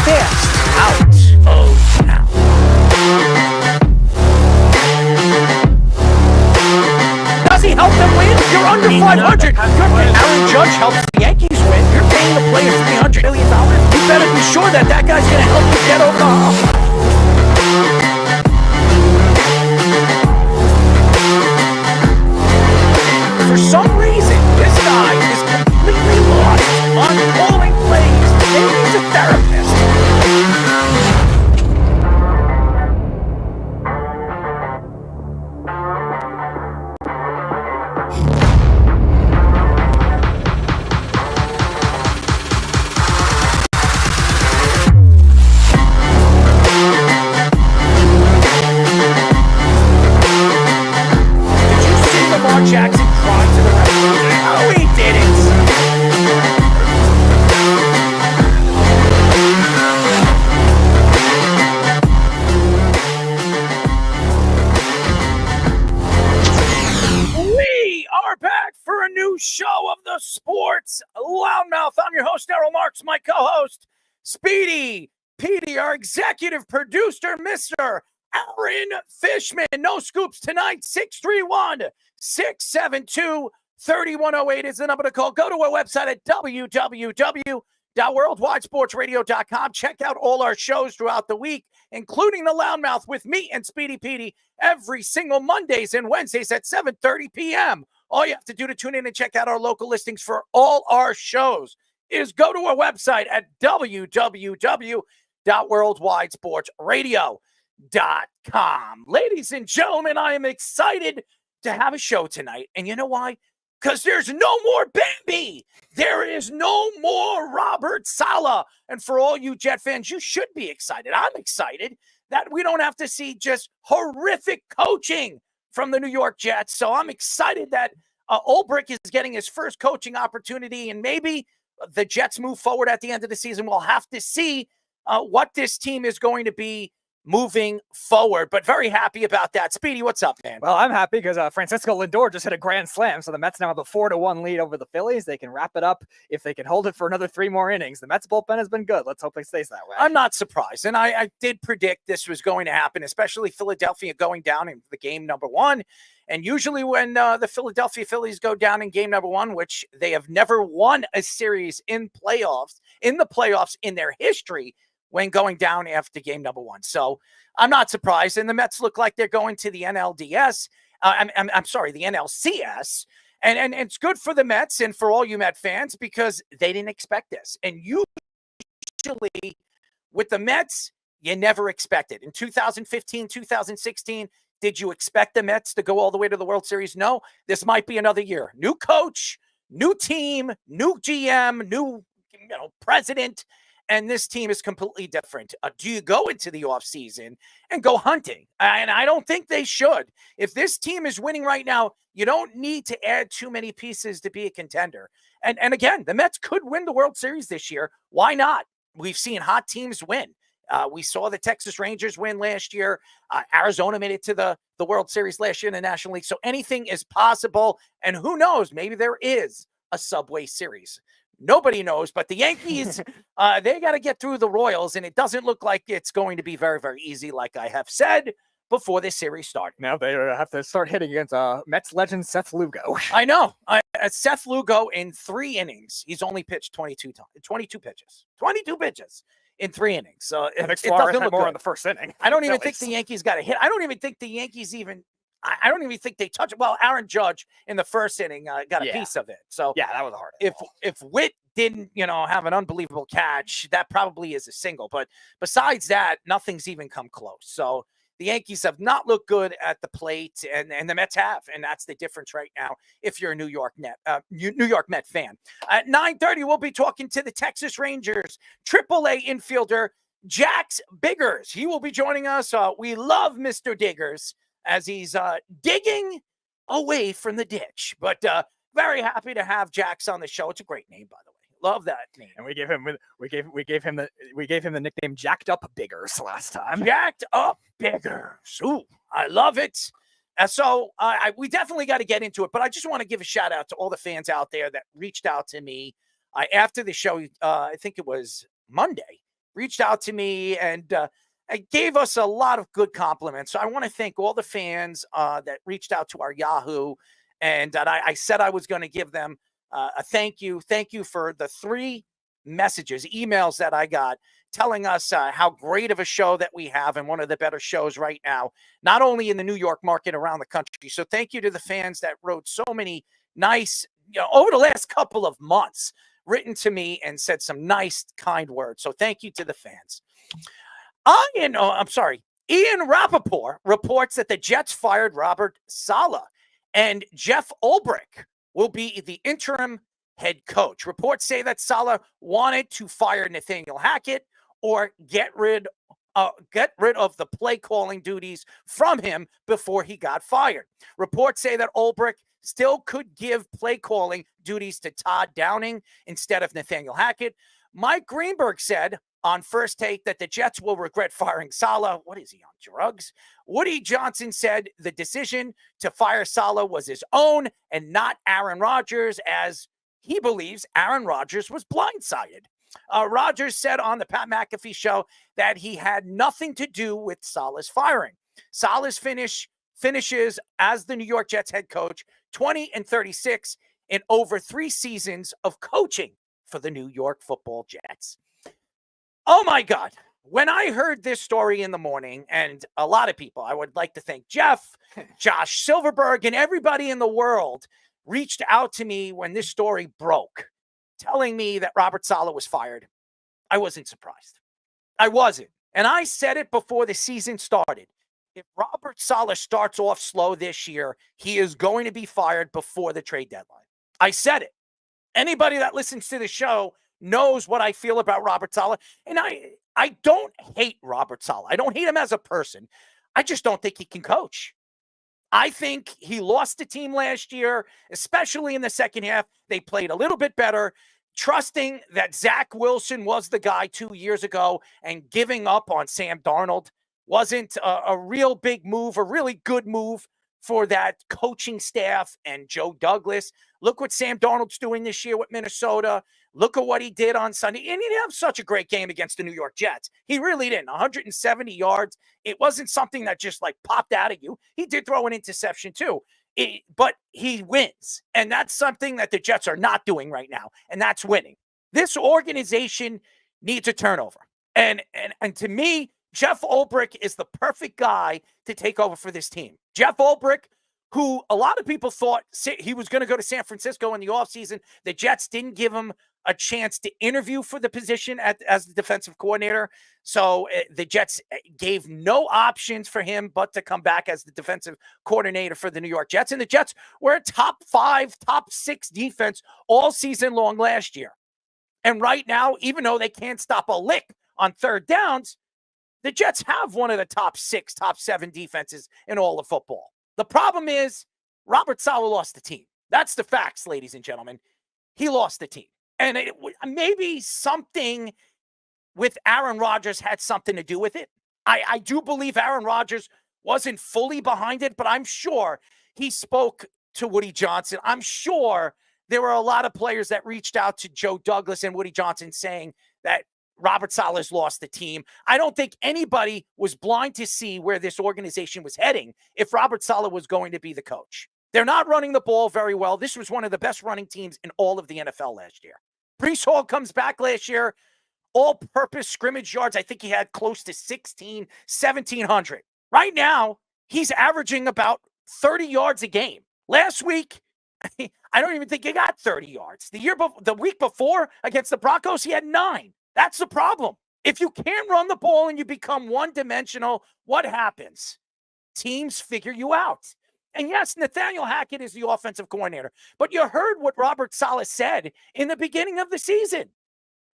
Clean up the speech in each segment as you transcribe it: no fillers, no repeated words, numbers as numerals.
fast out of town. Does he help them win? You're under 500. Aaron Judge helps the Yankees win. You're paying the player $300 million. You better be sure that guy's going to help you get over the hump. For some reason, this guy is completely lost on calling plays. Maybe he's a therapist. Jackson cried to the referee. No, he didn't. We are back for a new show of the Sports Loudmouth. I'm your host, Errol Marks, my co-host, Speedy Petey, our executive producer, Mr. Aaron Fishman. No scoops tonight. 631-672-3108 is the number to call. Go to our website at www.worldwidesportsradio.com. Check out all our shows throughout the week, including the Loudmouth with me and Speedy Petey every single Mondays and Wednesdays at 7:30 p.m. All you have to do to tune in and check out our local listings for all our shows is go to our website at www.worldwidesportsradio.com. Ladies and gentlemen, I am excited to have a show tonight. And you know why? Because there's no more Bambi. There is no more Robert Saleh. And for all you Jet fans, you should be excited. I'm excited that we don't have to see just horrific coaching from the New York Jets. So I'm excited that Ulbrich is getting his first coaching opportunity, and maybe the Jets move forward at the end of the season. We'll have to see what this team is going to be moving forward, but very happy about that. Speedy, what's up, man? Well, I'm happy because Francisco Lindor just hit a grand slam, so the Mets now have a 4-1 lead over the Phillies. They can wrap it up if they can hold it for another 3 more innings. The Mets bullpen has been good. Let's hope it stays that way. I'm not surprised, and I did predict this was going to happen, especially Philadelphia going down in the game number 1. And usually when the Philadelphia Phillies go down in game number 1, which they have never won a series in the playoffs in their history, when going down after game number 1. So I'm not surprised. And the Mets look like they're going to the NLDS. I'm sorry, the NLCS. And it's good for the Mets and for all you Met fans because they didn't expect this. And usually with the Mets, you never expect it. In 2015, 2016, did you expect the Mets to go all the way to the World Series? No. This might be another year. New coach, new team, new GM, new president. And this team is completely different. Do you go into the offseason and go hunting? And I don't think they should. If this team is winning right now, you don't need to add too many pieces to be a contender. And again, the Mets could win the World Series this year. Why not? We've seen hot teams win. We saw the Texas Rangers win last year. Arizona made it to the World Series last year in the National League. So anything is possible. And who knows, maybe there is a Subway Series. Nobody knows, but the Yankees, they got to get through the Royals, and it doesn't look like it's going to be very, very easy, like I have said before this series started. Now they have to start hitting against Mets legend Seth Lugo. I know. Seth Lugo in 3 innings, he's only pitched 22 pitches. 22 pitches in 3 innings. So it doesn't look more good. in the first inning. I don't even think the Yankees got a hit. I don't even think the Yankees I don't even think they touched it. Well, Aaron Judge in the first inning got a piece of it. So yeah, that was hard. If Witt didn't, have an unbelievable catch, that probably is a single. But besides that, nothing's even come close. So the Yankees have not looked good at the plate, and the Mets have, and that's the difference right now. If you're a New York Met fan, at 9:30 we'll be talking to the Texas Rangers AAA infielder Jax Biggers. He will be joining us. We love Mr. Diggers, as he's digging away from the ditch. But very happy to have Jax on the show. It's a great name, by the way. Love that name. And we gave him the nickname Jacked Up Biggers last time. Jacked Up Biggers. Ooh, I love it. So we definitely got to get into it. But I just want to give a shout out to all the fans out there that reached out to me after the show. I think it was Monday. reached out to me and gave us a lot of good compliments. So I want to thank all the fans that reached out to our Yahoo, and I said I was going to give them a thank you. Thank you for the 3 messages, emails that I got telling us how great of a show that we have and one of the better shows right now, not only in the New York market, around the country. So thank you to the fans that wrote so many nice, over the last couple of months, written to me and said some nice, kind words. So thank you to the fans. Ian Rappaport reports that the Jets fired Robert Saleh and Jeff Ulbrich will be the interim head coach. Reports say that Saleh wanted to fire Nathaniel Hackett or get rid of the play calling duties from him before he got fired. Reports say that Ulbrich still could give play calling duties to Todd Downing instead of Nathaniel Hackett. Mike Greenberg said on First Take that the Jets will regret firing Saleh. What is he, on drugs? Woody Johnson said the decision to fire Saleh was his own and not Aaron Rodgers, as he believes Aaron Rodgers was blindsided. Rodgers said on the Pat McAfee show that he had nothing to do with Saleh's firing. Saleh's finishes as the New York Jets head coach, 20-36 in over 3 seasons of coaching for the New York Football Jets. Oh my God. When I heard this story in the morning, and a lot of people, I would like to thank Jeff, Josh Silverberg, and everybody in the world reached out to me when this story broke, telling me that Robert Saleh was fired. I wasn't surprised. I wasn't. And I said it before the season started. If Robert Saleh starts off slow this year, he is going to be fired before the trade deadline. I said it. Anybody that listens to the show knows what I feel about Robert Saleh. And I don't hate Robert Saleh. I don't hate him as a person. I just don't think he can coach. I think he lost the team last year, especially in the second half. They played a little bit better, trusting that Zach Wilson was the guy 2 years ago, and giving up on Sam Darnold wasn't a real big move, a really good move for that coaching staff and Joe Douglas. Look what Sam Darnold's doing this year with Minnesota. Look at what he did on Sunday. And he didn't have such a great game against the New York Jets. He really didn't. 170 yards. It wasn't something that just like popped out at you. He did throw an interception too. But he wins. And that's something that the Jets are not doing right now. And that's winning. This organization needs a turnover. And to me, Jeff Ulbrich is the perfect guy to take over for this team. Jeff Ulbrich, who a lot of people thought he was going to go to San Francisco in the offseason. The Jets didn't give him a chance to interview for the position as the defensive coordinator. So the Jets gave no options for him but to come back as the defensive coordinator for the New York Jets. And the Jets were a top 5, top 6 defense all season long last year. And right now, even though they can't stop a lick on third downs, the Jets have one of the top 6, top 7 defenses in all of football. The problem is Robert Saleh lost the team. That's the facts, ladies and gentlemen. He lost the team. And maybe something with Aaron Rodgers had something to do with it. I do believe Aaron Rodgers wasn't fully behind it, but I'm sure he spoke to Woody Johnson. I'm sure there were a lot of players that reached out to Joe Douglas and Woody Johnson saying that Robert Saleh's lost the team. I don't think anybody was blind to see where this organization was heading if Robert Saleh was going to be the coach. They're not running the ball very well. This was one of the best running teams in all of the NFL last year. Breece Hall comes back last year, all-purpose scrimmage yards. I think he had close to 1,700. Right now, he's averaging about 30 yards a game. Last week, I don't even think he got 30 yards. The week before against the Broncos, he had 9. That's the problem. If you can't run the ball and you become one-dimensional, what happens? Teams figure you out. And yes, Nathaniel Hackett is the offensive coordinator. But you heard what Robert Saleh said in the beginning of the season,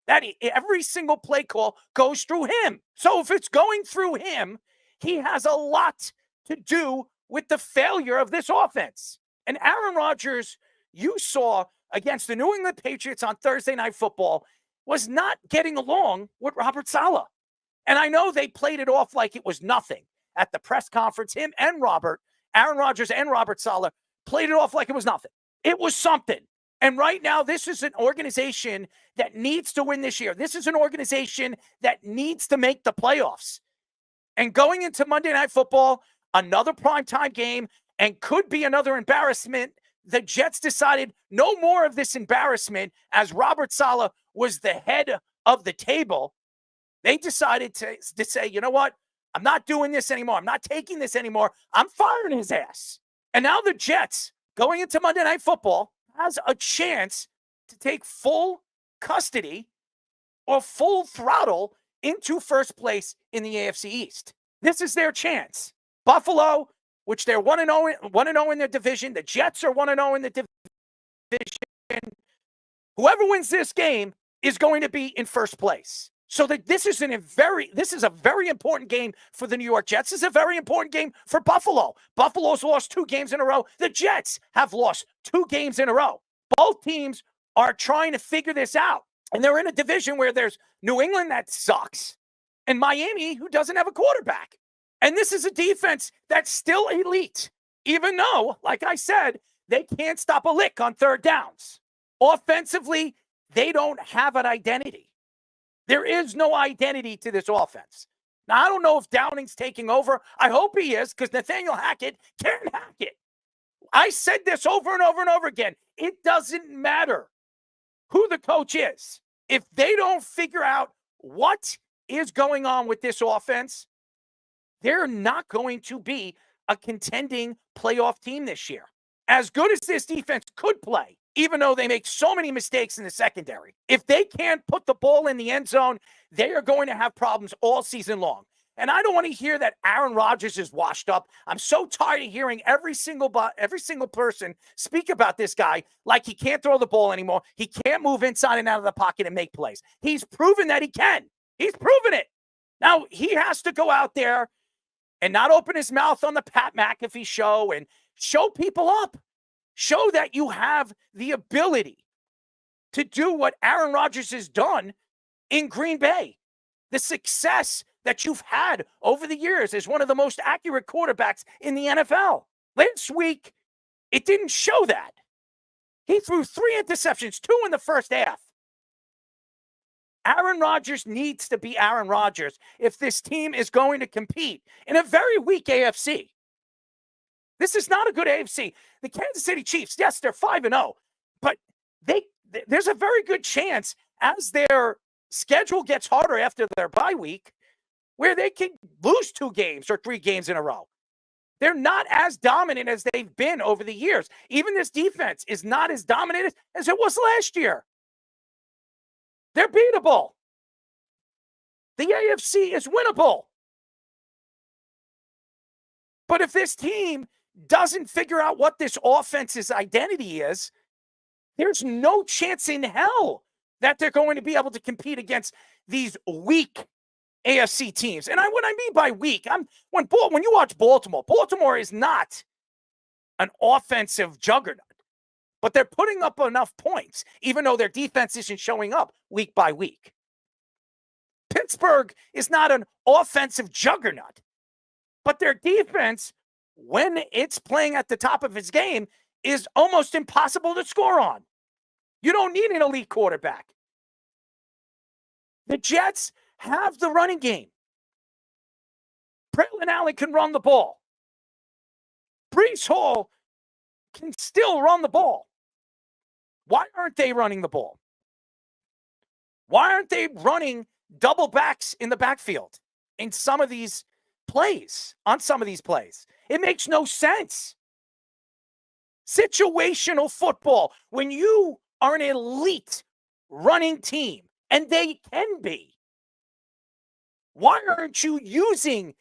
that every single play call goes through him. So if it's going through him, he has a lot to do with the failure of this offense. And Aaron Rodgers, you saw against the New England Patriots on Thursday Night Football, was not getting along with Robert Saleh. And I know they played it off like it was nothing at the press conference. Him and Aaron Rodgers and Robert Saleh played it off like it was nothing. It was something. And right now, this is an organization that needs to win this year. This is an organization that needs to make the playoffs. And going into Monday Night Football, another primetime game, and could be another embarrassment. The Jets decided no more of this embarrassment as Robert Saleh was the head of the table. They decided to say, you know what? I'm not doing this anymore. I'm not taking this anymore. I'm firing his ass. And now the Jets, going into Monday Night Football, has a chance to take full custody or full throttle into first place in the AFC East. This is their chance. Buffalo, which they're 1-0 in their division. The Jets are 1-0 in the division. Whoever wins this game is going to be in first place. So that this is a very important game for the New York Jets. This is a very important game for Buffalo. Buffalo's lost 2 games in a row. The Jets have lost 2 games in a row. Both teams are trying to figure this out. And they're in a division where there's New England that sucks and Miami who doesn't have a quarterback. And this is a defense that's still elite, even though, like I said, they can't stop a lick on third downs. Offensively, they don't have an identity. There is no identity to this offense. Now, I don't know if Downing's taking over. I hope he is, because Nathaniel Hackett can't hack it. I said this over and over and over again. It doesn't matter who the coach is. If they don't figure out what is going on with this offense, they're not going to be a contending playoff team this year. As good as this defense could play, even though they make so many mistakes in the secondary, if they can't put the ball in the end zone, they are going to have problems all season long. And I don't want to hear that Aaron Rodgers is washed up. I'm so tired of hearing every single person speak about this guy like he can't throw the ball anymore. He can't move inside and out of the pocket and make plays. He's proven that he can. He's proven it. Now, he has to go out there and not open his mouth on the Pat McAfee show and show people up. Show that you have the ability to do what Aaron Rodgers has done in Green Bay. The success that you've had over the years as one of the most accurate quarterbacks in the NFL. Last week, it didn't show that. He threw 3 interceptions, 2 in the first half. Aaron Rodgers needs to be Aaron Rodgers if this team is going to compete in a very weak AFC. This is not a good AFC. The Kansas City Chiefs, yes, they're 5-0, but there's a very good chance as their schedule gets harder after their bye week where they can lose 2 games or 3 games in a row. They're not as dominant as they've been over the years. Even this defense is not as dominant as it was last year. They're beatable. The AFC is winnable. But if this team doesn't figure out what this offense's identity is, there's no chance in hell that they're going to be able to compete against these weak AFC teams. And what I mean by weak, when you watch Baltimore is not an offensive juggernaut, but they're putting up enough points, even though their defense isn't showing up week by week. Pittsburgh is not an offensive juggernaut, but their defense, when it's playing at the top of its game, is almost impossible to score on. You don't need an elite quarterback. The Jets have the running game. Braylon Allen can run the ball. Breece Hall can still run the ball. Why aren't they running the ball? Why aren't they running double backs in the backfield in some of these plays, on some of these plays? It makes no sense. Situational football, when you are an elite running team, and they can be, why aren't you using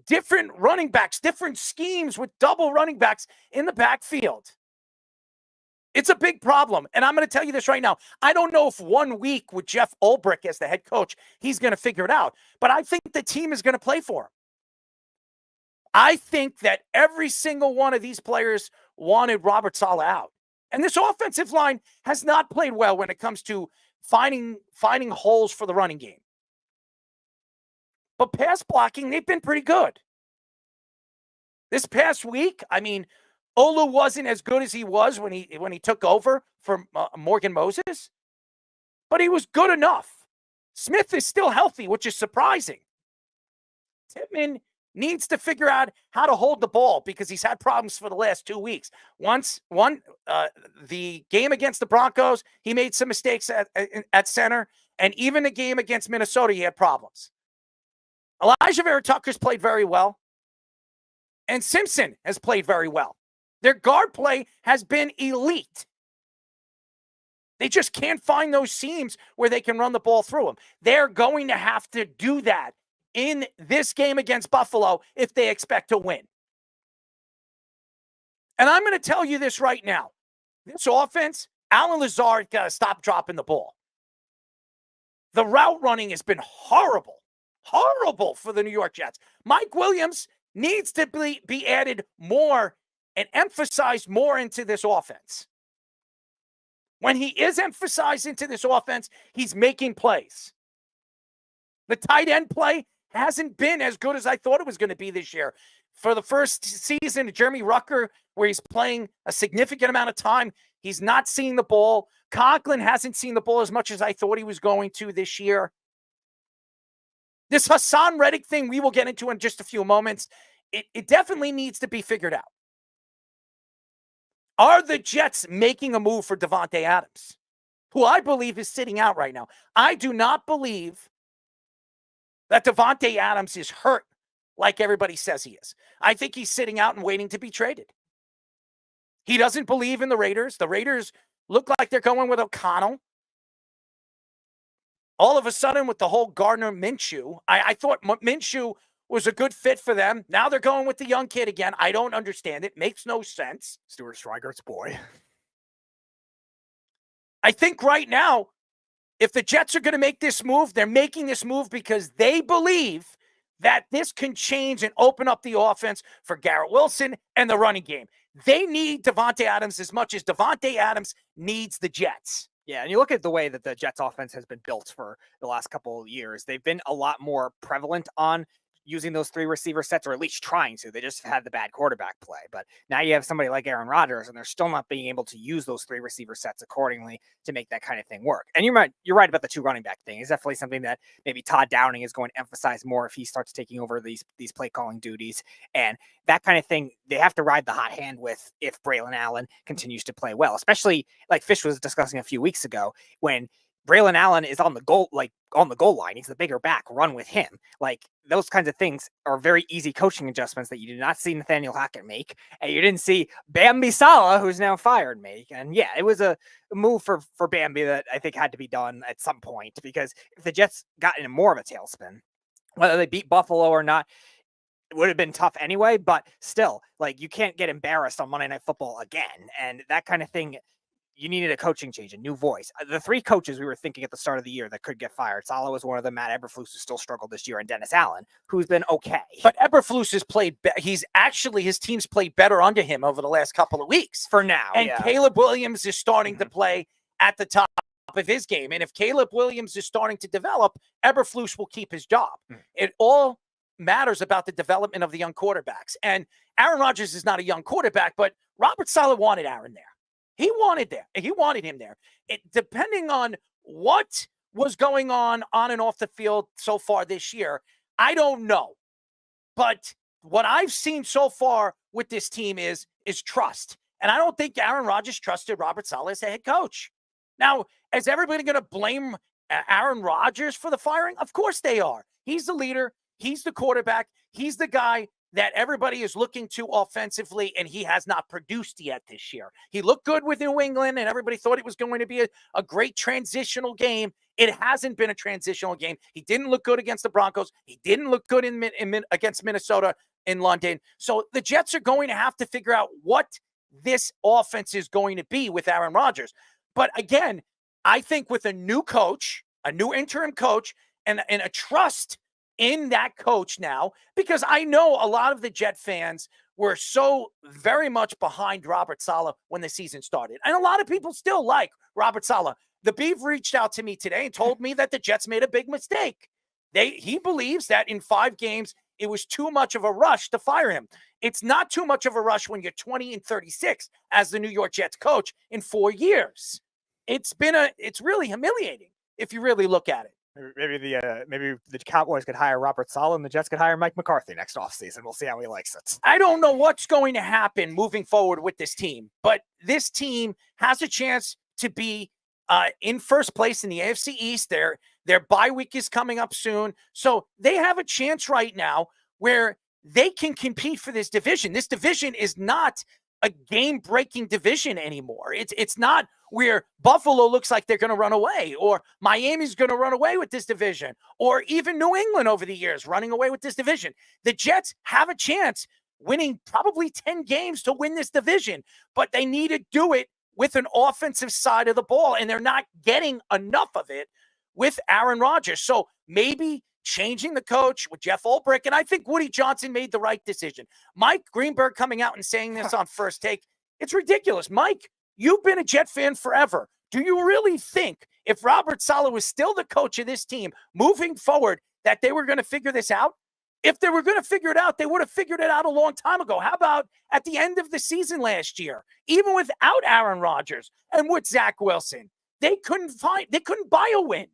different running backs, different schemes with double running backs in the backfield? It's a big problem. And I'm going to tell you this right now. I don't know if 1 week with Jeff Ulbrich as the head coach, he's going to figure it out. But I think the team is going to play for him. I think that every single one of these players wanted Robert Saleh out. And this offensive line has not played well when it comes to finding holes for the running game. But pass blocking, they've been pretty good. This past week, Olu wasn't as good as he was when he took over for Morgan Moses, but he was good enough. Smith is still healthy, which is surprising. Tippmann needs to figure out how to hold the ball because he's had problems for the last 2 weeks. The game against the Broncos, he made some mistakes at center, and even the game against Minnesota, he had problems. Elijah Vera Tucker's played very well, and Simpson has played very well. Their guard play has been elite. They just can't find those seams where they can run the ball through them. They're going to have to do that in this game against Buffalo if they expect to win. And I'm going to tell you this right now. This offense, Alan Lazard got to stop dropping the ball. The route running has been horrible for the New York Jets. Mike Williams needs to be added more and emphasized more into this offense. When he is emphasized into this offense, he's making plays. The tight end play hasn't been as good as I thought it was going to be this year. For the first season, Jeremy Rucker, where he's playing a significant amount of time, he's not seeing the ball. Conklin hasn't seen the ball as much as I thought he was going to this year. This Haason Reddick thing we will get into in just a few moments. It definitely needs to be figured out. Are the Jets making a move for Davante Adams, who I believe is sitting out right now? I do not believe that Davante Adams is hurt like everybody says he is. I think he's sitting out and waiting to be traded. He doesn't believe in the Raiders. The Raiders look like they're going with O'Connell. All of a sudden, with the whole Gardner Minshew, I thought Minshew was a good fit for them. Now they're going with the young kid again. I don't understand it. Makes no sense. Stuart Schweigert's boy. I think right now, if the Jets are going to make this move, they're making this move because they believe that this can change and open up the offense for Garrett Wilson and the running game. They need Davante Adams as much as Davante Adams needs the Jets. Yeah, and you look at the way that the Jets offense has been built for the last couple of years. They've been a lot more prevalent on using those three receiver sets, or at least trying to. They just had the bad quarterback play. But now you have somebody like Aaron Rodgers, and they're still not being able to use those three receiver sets accordingly to make that kind of thing work. And you're right about the two running back thing. It's definitely something that maybe Todd Downing is going to emphasize more if he starts taking over these play calling duties. And that kind of thing, they have to ride the hot hand with if Braylon Allen continues to play well, especially like Fish was discussing a few weeks ago when Braylon Allen is on the goal line. He's the bigger back. Run with him. Like those kinds of things are very easy coaching adjustments that you did not see Nathaniel Hackett make, and you didn't see Bambi Saleh, who's now fired, make. And yeah, it was a move for Bambi that I think had to be done at some point, because if the Jets got in more of a tailspin, whether they beat Buffalo or not, it would have been tough anyway. But still, like, you can't get embarrassed on Monday Night Football again, and that kind of thing. You needed a coaching change, a new voice. The three coaches we were thinking at the start of the year that could get fired. Saleh was one of them. Matt Eberflus, who still struggled this year, and Dennis Allen, who's been okay. But Eberflus has played. His team's played better under him over the last couple of weeks. For now, and yeah. Caleb Williams is starting to play at the top of his game. And if Caleb Williams is starting to develop, Eberflus will keep his job. It all matters about the development of the young quarterbacks. And Aaron Rodgers is not a young quarterback, but Robert Saleh wanted Aaron there. He wanted him there. Depending on what was going on and off the field so far this year, I don't know. But what I've seen so far with this team is trust. And I don't think Aaron Rodgers trusted Robert Saleh as the head coach. Now, is everybody going to blame Aaron Rodgers for the firing? Of course they are. He's the leader. He's the quarterback. He's the guy that everybody is looking to offensively, and he has not produced yet this year. He looked good with New England, and everybody thought it was going to be a great transitional game. It hasn't been a transitional game. He didn't look good against the Broncos. He didn't look good against Minnesota in London. So the Jets are going to have to figure out what this offense is going to be with Aaron Rodgers. But again, I think with a new coach, a new interim coach, and a trust in that coach now, because I know a lot of the Jet fans were so very much behind Robert Saleh when the season started. And a lot of people still like Robert Saleh. The Beef reached out to me today and told me that the Jets made a big mistake. He believes that in 5 games, it was too much of a rush to fire him. It's not too much of a rush when you're 20-36 as the New York Jets coach in 4 years. It's really humiliating if you really look at it. Maybe the Cowboys could hire Robert Saleh and the Jets could hire Mike McCarthy next offseason. We'll see how he likes it. I don't know what's going to happen moving forward with this team, but this team has a chance to be in first place in the AFC East. Their bye week is coming up soon. So they have a chance right now where they can compete for this division. This division is not a game-breaking division anymore. It's not where Buffalo looks like they're going to run away, or Miami's going to run away with this division, or even New England over the years running away with this division. The Jets have a chance winning probably 10 games to win this division, but they need to do it with an offensive side of the ball, and they're not getting enough of it with Aaron Rodgers. So maybe changing the coach with Jeff Ulbrich, and I think Woody Johnson made the right decision. Mike Greenberg coming out and saying this on First Take, it's ridiculous. Mike, you've been a Jet fan forever. Do you really think if Robert Saleh was still the coach of this team moving forward that they were going to figure this out? If they were going to figure it out, they would have figured it out a long time ago. How about at the end of the season last year, even without Aaron Rodgers and with Zach Wilson, they couldn't buy a win.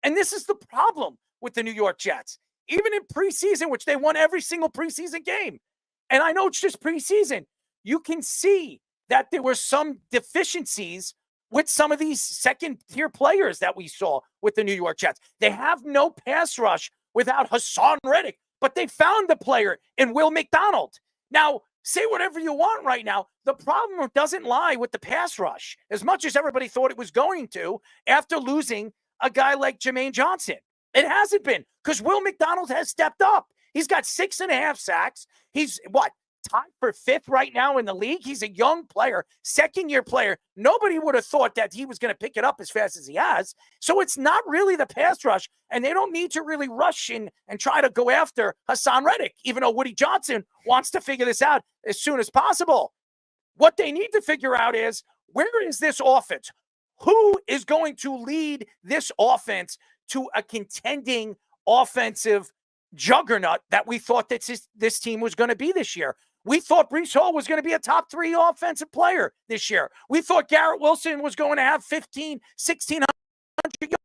And this is the problem with the New York Jets. Even in preseason, which they won every single preseason game. And I know it's just preseason. You can see that there were some deficiencies with some of these second-tier players that we saw with the New York Jets. They have no pass rush without Haason Reddick, but they found the player in Will McDonald. Now, say whatever you want right now. The problem doesn't lie with the pass rush, as much as everybody thought it was going to after losing a guy like Jermaine Johnson. It hasn't been, because Will McDonald has stepped up. He's got 6.5 sacks. He's, tied for 5th right now in the league. He's a young player, second-year player. Nobody would have thought that he was going to pick it up as fast as he has. So it's not really the pass rush, and they don't need to really rush in and try to go after Haason Reddick, even though Woody Johnson wants to figure this out as soon as possible. What they need to figure out is, where is this offense? Who is going to lead this offense to a contending offensive juggernaut that we thought that this team was going to be this year? We thought Breece Hall was going to be a top 3 offensive player this year. We thought Garrett Wilson was going to have 1,600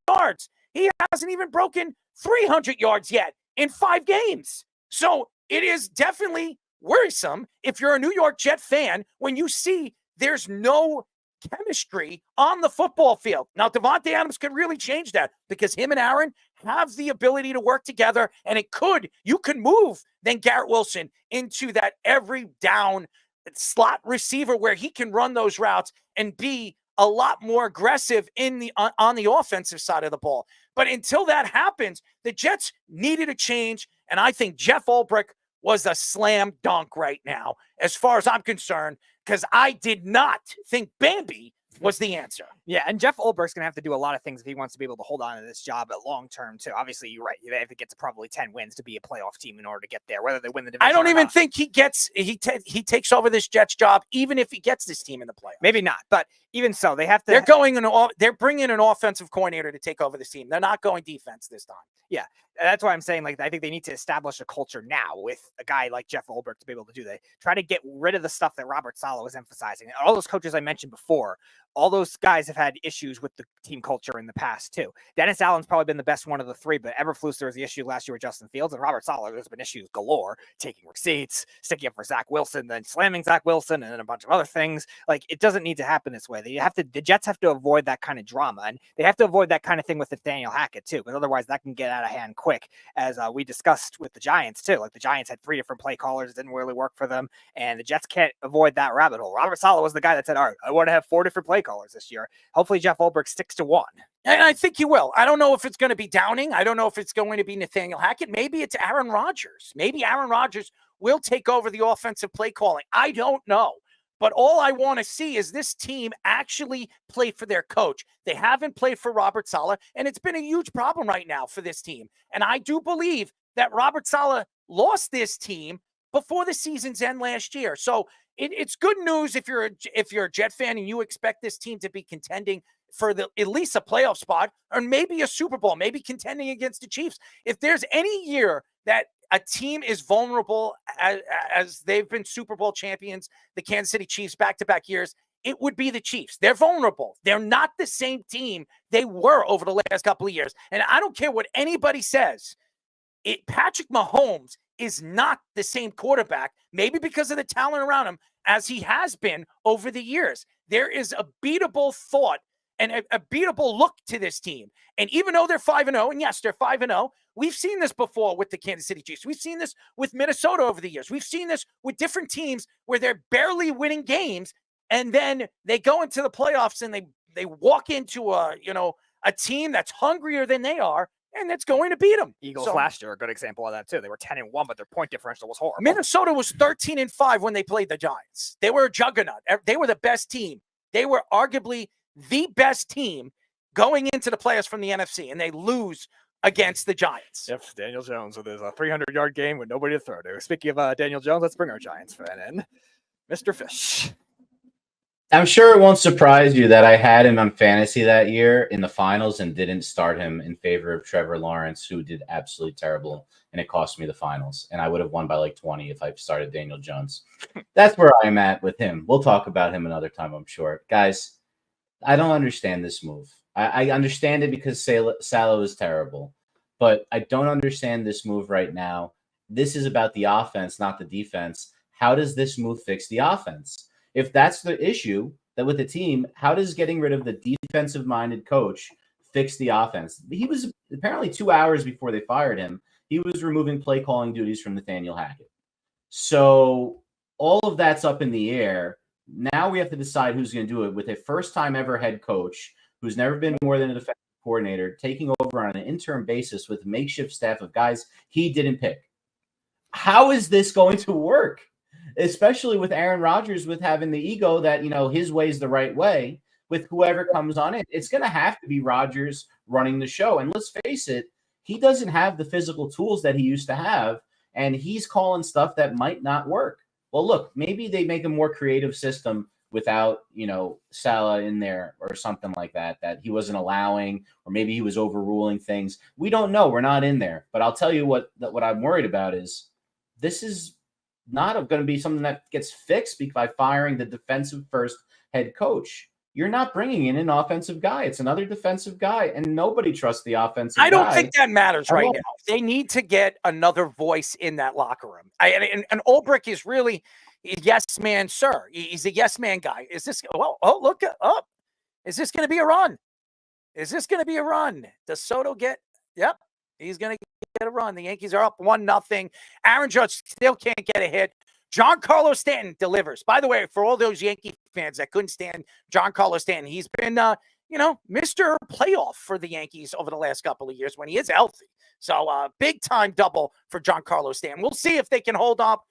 yards. He hasn't even broken 300 yards yet in 5 games. So it is definitely worrisome if you're a New York Jet fan when you see there's no chemistry on the football field. Now, Devontae Adams could really change that, because him and Aaron have the ability to work together, and you could move then Garrett Wilson into that every down slot receiver where he can run those routes and be a lot more aggressive on the offensive side of the ball. But until that happens, the Jets needed a change, and I think Jeff Ulbrich was a slam dunk right now, as far as I'm concerned, because I did not think Bambi was the answer. Yeah, and Jeff Ulbrich's going to have to do a lot of things if he wants to be able to hold on to this job at long term, too. Obviously, you're right. They have to get to probably 10 wins to be a playoff team in order to get there, whether they win the division. I don't even think he takes over this Jets job, even if he gets this team in the playoffs. Maybe not, but even so, they have to. They're bringing an offensive coordinator to take over this team. They're not going defense this time. Yeah, that's why I'm saying, I think they need to establish a culture now with a guy like Jeff Ulbrich to be able to do that. Try to get rid of the stuff that Robert Saleh was emphasizing. And all those coaches I mentioned before, all those guys have had issues with the team culture in the past, too. Dennis Allen's probably been the best one of the 3, but Eberflus, there was the issue last year with Justin Fields, and Robert Saleh, there's been issues galore, taking receipts, sticking up for Zach Wilson, then slamming Zach Wilson, and then a bunch of other things. It doesn't need to happen this way. The Jets have to avoid that kind of drama, and they have to avoid that kind of thing with Nathaniel Hackett, too, because otherwise that can get out of hand quick, as we discussed with the Giants, too. The Giants had 3 different play callers, didn't really work for them, and the Jets can't avoid that rabbit hole. Robert Saleh was the guy that said, all right, I want to have 4 different play callers this year. Hopefully Jeff Ulbrich sticks to 1. And I think he will. I don't know if it's going to be Downing. I don't know if it's going to be Nathaniel Hackett. Maybe it's Aaron Rodgers. Maybe Aaron Rodgers will take over the offensive play calling. I don't know. But all I want to see is this team actually play for their coach. They haven't played for Robert Saleh, and it's been a huge problem right now for this team. And I do believe that Robert Saleh lost this team before the season's end last year. So it's good news if you're a Jet fan and you expect this team to be contending for at least a playoff spot, or maybe a Super Bowl, maybe contending against the Chiefs. If there's any year that a team is vulnerable as they've been Super Bowl champions, the Kansas City Chiefs back-to-back years, it would be the Chiefs. They're vulnerable. They're not the same team they were over the last couple of years. And I don't care what anybody says. Patrick Mahomes is not the same quarterback, maybe because of the talent around him, as he has been over the years. There is a beatable thought and a beatable look to this team. And even though they're 5-0, and yes, they're 5-0, we've seen this before with the Kansas City Chiefs. We've seen this with Minnesota over the years. We've seen this with different teams where they're barely winning games, and then they go into the playoffs and they walk into a team that's hungrier than they are, and that's going to beat them. Eagles last year, a good example of that too. They were 10-1, but their point differential was horrible. Minnesota was 13-5 when they played the Giants. They were a juggernaut. They were the best team. They were arguably the best team going into the playoffs from the NFC, and they lose against the Giants. Yep, Daniel Jones with his 300-yard game with nobody to throw to. Speaking of Daniel Jones, let's bring our Giants fan in, Mr. Fish. I'm sure it won't surprise you that I had him on fantasy that year in the finals and didn't start him in favor of Trevor Lawrence, who did absolutely terrible, and it cost me the finals. And I would have won by like 20 if I started Daniel Jones. That's where I'm at with him. We'll talk about him another time, I'm sure. Guys, I don't understand this move. I understand it because Saleh is terrible, but I don't understand this move right now. This is about the offense, not the defense. How does this move fix the offense? If that's the issue that with the team, how does getting rid of the defensive-minded coach fix the offense? He was apparently 2 hours before they fired him. He was removing play calling duties from Nathaniel Hackett. So all of that's up in the air. Now we have to decide who's going to do it with a first-time ever head coach who's never been more than a defensive coordinator, taking over on an interim basis with a makeshift staff of guys he didn't pick. How is this going to work? Especially with Aaron Rodgers, with having the ego that, his way is the right way with whoever comes on it. It's going to have to be Rodgers running the show. And let's face it, he doesn't have the physical tools that he used to have, and he's calling stuff that might not work. Well, look, maybe they make a more creative system without, Saleh in there or something like that he wasn't allowing, or maybe he was overruling things. We don't know. We're not in there. But I'll tell you what I'm worried about is this is not going to be something that gets fixed by firing the defensive first head coach. You're not bringing in an offensive guy. It's another defensive guy, and nobody trusts the offensive guy. I don't think that matters right now. They need to get another voice in that locker room. And Ulbrich is really a yes man, sir. He's a yes man guy. Is this look up? Is this going to be a run? Is this going to be a run? Does Soto get? Yep, he's going to get a run. The Yankees are up 1-0. Aaron Judge still can't get a hit. Giancarlo Stanton delivers. By the way, for all those Yankee fans that couldn't stand Giancarlo Stanton, he's been, Mr. Playoff for the Yankees over the last couple of years when he is healthy. So big time double for Giancarlo Stanton. We'll see if they can hold up.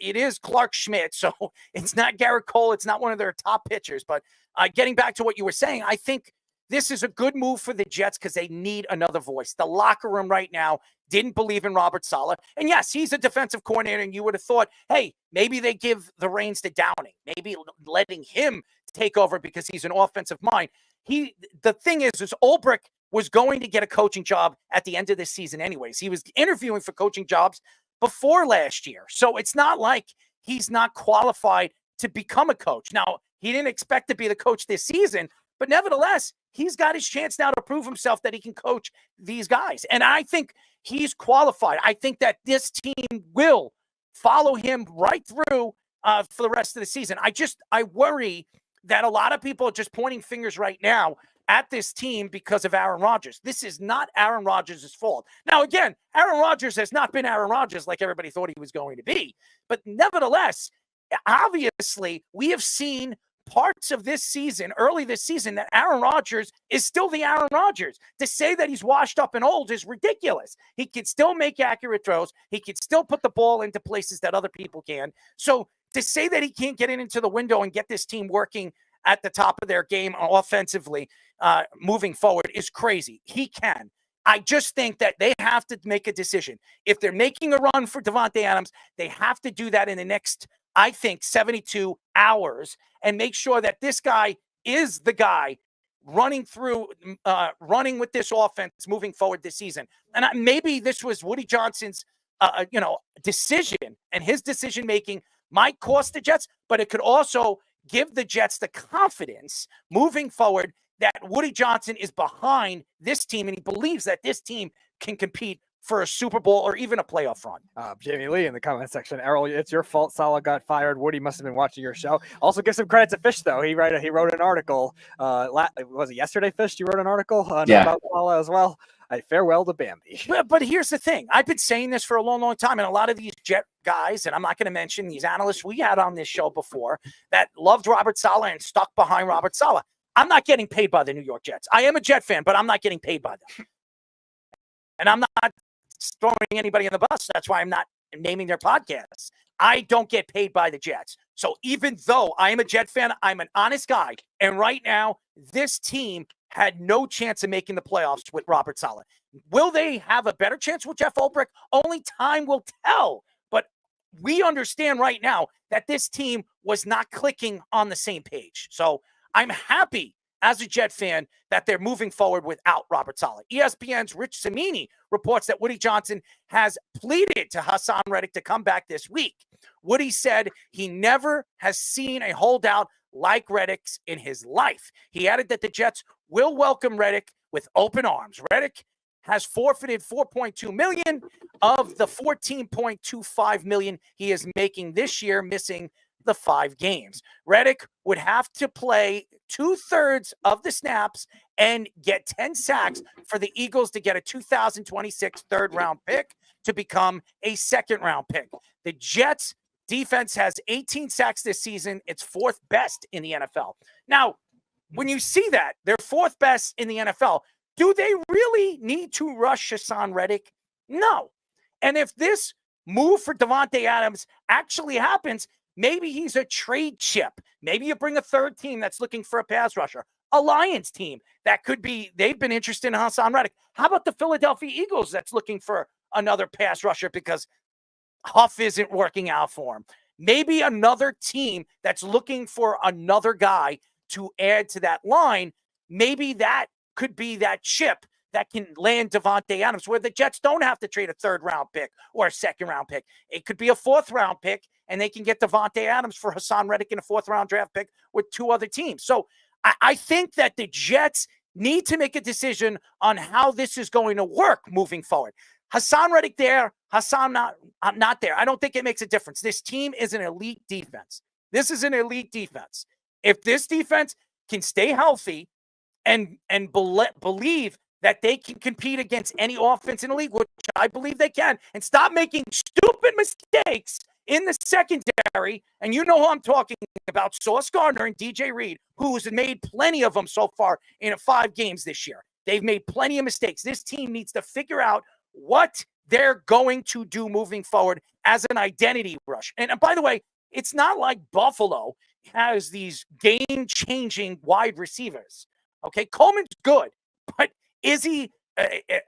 It is Clark Schmidt, so it's not Garrett Cole. It's not one of their top pitchers. But getting back to what you were saying, I think this is a good move for the Jets because they need another voice. The locker room right now didn't believe in Robert Saleh. And yes, he's a defensive coordinator, and you would have thought, hey, maybe they give the reins to Downing, maybe letting him take over because he's an offensive mind. The thing is Ulbrich was going to get a coaching job at the end of this season anyways. He was interviewing for coaching jobs before last year. So it's not like he's not qualified to become a coach. Now, he didn't expect to be the coach this season, but nevertheless, he's got his chance now to prove himself that he can coach these guys. And I think he's qualified. I think that this team will follow him right through for the rest of the season. I worry that a lot of people are just pointing fingers right now at this team because of Aaron Rodgers. This is not Aaron Rodgers' fault. Now, again, Aaron Rodgers has not been Aaron Rodgers like everybody thought he was going to be. But nevertheless, obviously, we have seen parts of this season, early this season, that Aaron Rodgers is still the Aaron Rodgers. To say that he's washed up and old is ridiculous. He can still make accurate throws. He can still put the ball into places that other people can. So to say that he can't get it into the window and get this team working at the top of their game offensively moving forward is crazy. He can. I just think that they have to make a decision. If they're making a run for Davante Adams, they have to do that in the next, I think, 72 hours and make sure that this guy is the guy running with this offense moving forward this season. And maybe this was Woody Johnson's decision, and his decision making might cost the Jets, but it could also give the Jets the confidence moving forward that Woody Johnson is behind this team, and he believes that this team can compete for a Super Bowl or even a playoff run. Jamie Lee in the comment section. Errol, it's your fault Saleh got fired. Woody must have been watching your show. Also, give some credit to Fish, though. He wrote an article. Was it yesterday, Fish? You wrote an article about Saleh as well. Farewell to Bambi. But here's the thing. I've been saying this for a long, long time, and a lot of these Jet guys, and I'm not going to mention these analysts we had on this show before that loved Robert Saleh and stuck behind Robert Saleh. I'm not getting paid by the New York Jets. I am a Jet fan, but I'm not getting paid by them. And I'm not throwing anybody in the bus. That's why I'm not naming their podcasts. I don't get paid by the Jets. So even though I am a Jet fan, I'm an honest guy. And right now, this team had no chance of making the playoffs with Robert Saleh. Will they have a better chance with Jeff Ulbrich? Only time will tell. But we understand right now that this team was not clicking on the same page. So I'm happy as a Jet fan that they're moving forward without Robert Saleh. ESPN's Rich Cimini reports that Woody Johnson has pleaded to Haason Reddick to come back this week. Woody said he never has seen a holdout like Reddick's in his life. He added that the Jets will welcome Reddick with open arms. Reddick has forfeited $4.2 million of the $14.25 million he is making this year, missing the 5 games. Reddick would have to play 2/3 of the snaps and get 10 sacks for the Eagles to get a 2026 third-round pick to become a second-round pick. The Jets' defense has 18 sacks this season. It's 4th best in the NFL. Now, when you see that, they're 4th best in the NFL, do they really need to rush Haason Reddick? No. And if this move for Davante Adams actually happens, maybe he's a trade chip. Maybe you bring a third team that's looking for a pass rusher, a Lions team that could be, they've been interested in Haason Reddick. How about the Philadelphia Eagles that's looking for another pass rusher because Huff isn't working out for him? Maybe another team that's looking for another guy to add to that line. Maybe that could be that chip that can land Davante Adams, where the Jets don't have to trade a 3rd-round pick or a 2nd-round pick. It could be a 4th-round pick, and they can get Davante Adams for Haason Reddick in a 4th-round draft pick with 2 other teams. So I think that the Jets need to make a decision on how this is going to work moving forward. Haason Reddick there, Haason not there. I don't think it makes a difference. This team is an elite defense. This is an elite defense. If this defense can stay healthy and believe that they can compete against any offense in the league, which I believe they can, and stop making stupid mistakes in the secondary, and you know who I'm talking about, Sauce Gardner and DJ Reed, who's made plenty of them so far in 5 games this year. They've made plenty of mistakes. This team needs to figure out what they're going to do moving forward as an identity rush. And by the way, it's not like Buffalo has these game-changing wide receivers. Okay, Coleman's good, but is he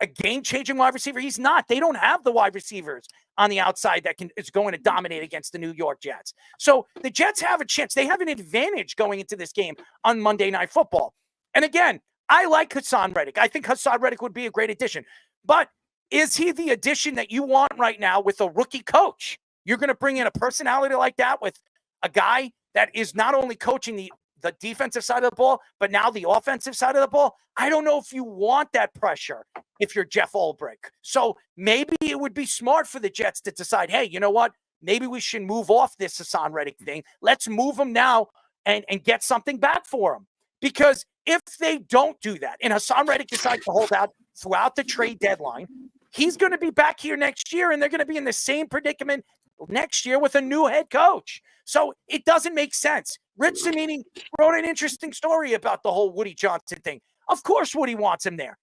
a game-changing wide receiver? He's not. They don't have the wide receivers on the outside that is going to dominate against the New York Jets. So the Jets have a chance. They have an advantage going into this game on Monday Night Football. And again, I like Haason Reddick. I think Haason Reddick would be a great addition. But is he the addition that you want right now with a rookie coach? You're going to bring in a personality like that with a guy that is not only coaching the defensive side of the ball, but now the offensive side of the ball? I don't know if you want that pressure if you're Jeff Ulbrich. So maybe it would be smart for the Jets to decide, hey, you know what? Maybe we should move off this Haason Reddick thing. Let's move him now and get something back for him. Because if they don't do that, and Haason Reddick decides to hold out throughout the trade deadline, he's going to be back here next year, and they're going to be in the same predicament next year with a new head coach. So it doesn't make sense. Rich Cimini wrote an interesting story about the whole Woody Johnson thing. Of course Woody wants him there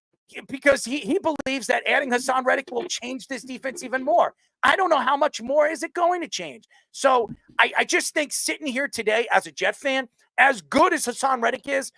because he believes that adding Haason Reddick will change this defense even more. I don't know how much more is it going to change. So I just think sitting here today as a Jet fan, as good as Haason Reddick is,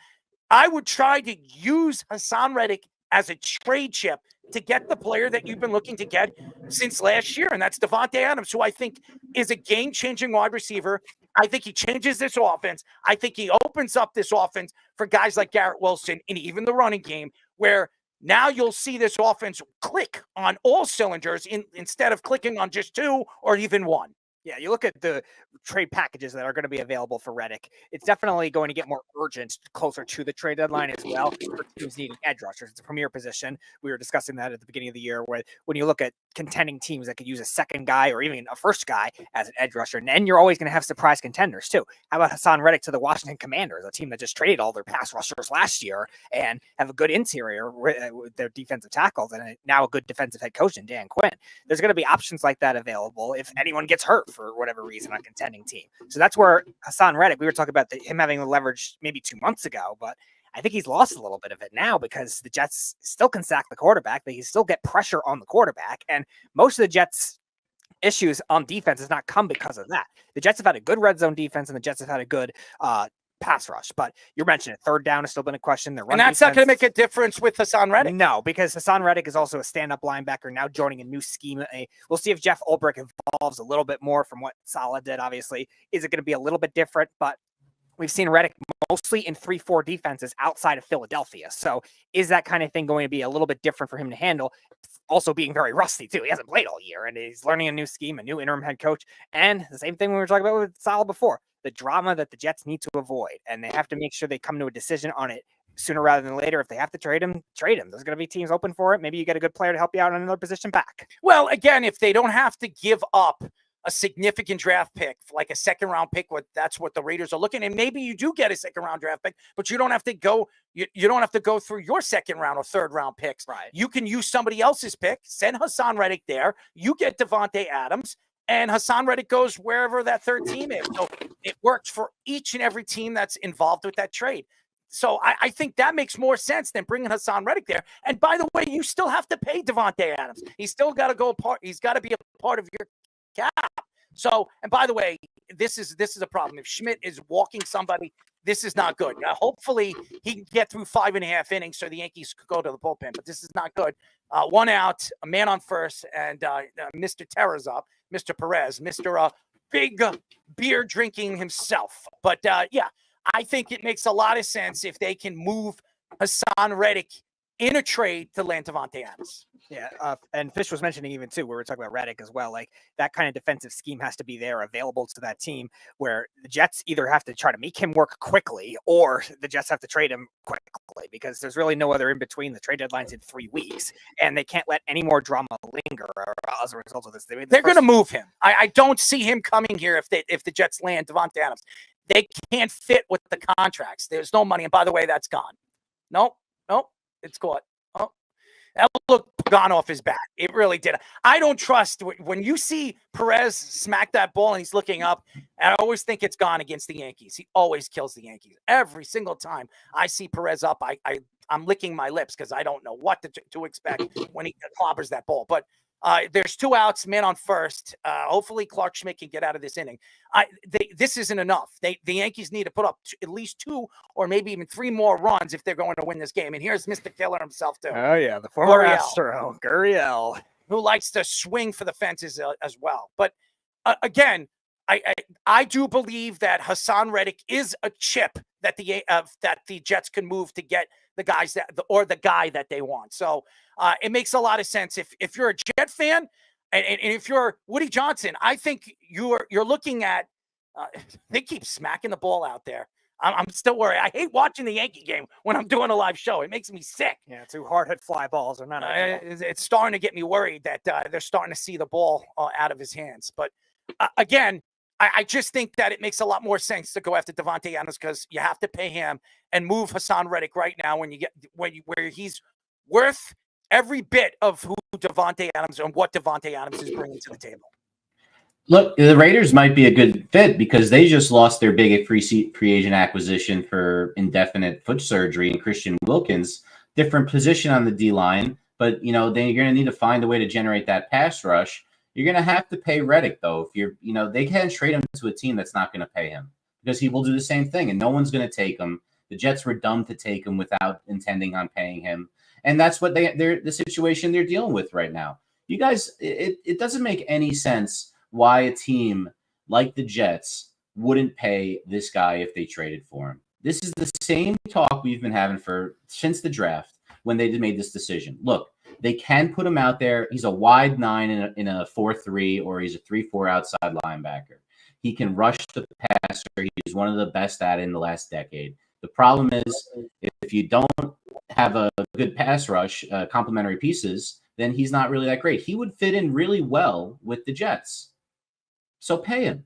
I would try to use Haason Reddick as a trade chip to get the player that you've been looking to get since last year, and that's Davante Adams, who I think is a game-changing wide receiver. I think he changes this offense. I think he opens up this offense for guys like Garrett Wilson and even the running game, where Now you'll see this offense click on all cylinders instead of clicking on just two or even one. Yeah, you look at the trade packages that are going to be available for Reddick. It's definitely going to get more urgent closer to the trade deadline as well for teams needing edge rushers. It's a premier position. We were discussing that at the beginning of the year, where when you look at contending teams that could use a second guy or even a first guy as an edge rusher, and then you're always going to have surprise contenders too. How about Haason Reddick to the Washington Commanders, a team that just traded all their pass rushers last year and have a good interior with their defensive tackles and now a good defensive head coach in Dan Quinn. There's going to be options like that available if anyone gets hurt for whatever reason on a contending team. So that's where Haason Reddick, we were talking about him having the leverage maybe 2 months ago, but I think he's lost a little bit of it now because the Jets still can sack the quarterback. They still get pressure on the quarterback. And most of the Jets' issues on defense has not come because of that. The Jets have had a good red zone defense and the Jets have had a good pass rush, but you're mentioning third down has still been a question. And that's not going to make a difference with Haason Reddick. No, because Haason Reddick is also a stand-up linebacker now joining a new scheme. We'll see if Jeff Ulbrich evolves a little bit more from what Saleh did, obviously. Is it going to be a little bit different? But we've seen Reddick mostly in 3-4 defenses outside of Philadelphia. So is that kind of thing going to be a little bit different for him to handle? Also being very rusty too. He hasn't played all year and he's learning a new scheme, a new interim head coach. And the same thing we were talking about with Saleh before, the drama that the Jets need to avoid. And they have to make sure they come to a decision on it sooner rather than later. If they have to trade him, trade him. There's going to be teams open for it. Maybe you get a good player to help you out on another position back. Well, again, if they don't have to give up a significant draft pick, like a second-round pick, that's what the Raiders are looking. And maybe you do get a second-round draft pick, but you don't have to go. You don't have to go through your second-round or third-round picks. Right. You can use somebody else's pick. Send Haason Reddick there. You get Davante Adams, and Haason Reddick goes wherever that third team is. So it works for each and every team that's involved with that trade. So I think that makes more sense than bringing Haason Reddick there. And by the way, you still have to pay Davante Adams. He's still got to go part. He's got to be a part of your cap. So, and by the way, this is a problem. If Schmidt is walking somebody, this is not good. Hopefully he can get through 5.5 innings so the Yankees could go to the bullpen, but this is not good. 1 out, a man on first, and Mr. Terra's up, Mr. Perez, Mr. Big beer drinking himself. But yeah, I think it makes a lot of sense if they can move Haason Reddick in a trade to land Davante Adams. Yeah, and Fish was mentioning even too, we were talking about Reddick as well, like that kind of defensive scheme has to be there available to that team where the Jets either have to try to make him work quickly or the Jets have to trade him quickly because there's really no other in between. The trade deadline's in 3 weeks and they can't let any more drama linger as a result of this. They're going to move him. I don't see him coming here if the Jets land Davante Adams. They can't fit with the contracts. There's no money. And by the way, that's gone. Nope. It's caught. Oh, that looked gone off his bat. It really did. I don't trust when you see Perez smack that ball and he's looking up. I always think it's gone against the Yankees. He always kills the Yankees every single time I see Perez up. I'm licking my lips because I don't know what to expect when he clobbers that ball. But there's 2 outs, man on first. Hopefully Clark Schmidt can get out of this inning. This isn't enough. The Yankees need to put up at least 2 or maybe even 3 more runs if they're going to win this game. And here's Mr. Killer himself too. Oh yeah, the former Astro, Gurriel, who likes to swing for the fences as well. But again, I do believe that Haason Reddick is a chip that the Jets can move to get the guys the guy that they want. So it makes a lot of sense if you're a Jet fan and if you're Woody Johnson. I think you're looking at they keep smacking the ball out there. I'm still worried. I hate watching the Yankee game when I'm doing a live show. It makes me sick. Yeah, 2 hard hit fly balls are not. It's starting to get me worried that they're starting to see the ball out of his hands. But again, I just think that it makes a lot more sense to go after Davante Adams because you have to pay him and move Haason Reddick right now where he's worth every bit of who Davante Adams and what Davante Adams is bringing to the table. Look, the Raiders might be a good fit because they just lost their big free agent acquisition for indefinite foot surgery and Christian Wilkins. Different position on the D-line, but they're going to need to find a way to generate that pass rush. You're going to have to pay Reddick, though. If they can't trade him to a team that's not going to pay him because he will do the same thing, and no one's going to take him. The Jets were dumb to take him without intending on paying him, and that's what the situation they're dealing with right now. You guys, it doesn't make any sense why a team like the Jets wouldn't pay this guy if they traded for him. This is the same talk we've been having since the draft. when they made this decision. Look, they can put him out there. He's a wide 9 in a 4-3, or he's a 3-4 outside linebacker. He can rush the passer. He's one of the best at it in the last decade. The problem is, if you don't have a good pass rush, complementary pieces, then he's not really that great. He would fit in really well with the Jets. So pay him.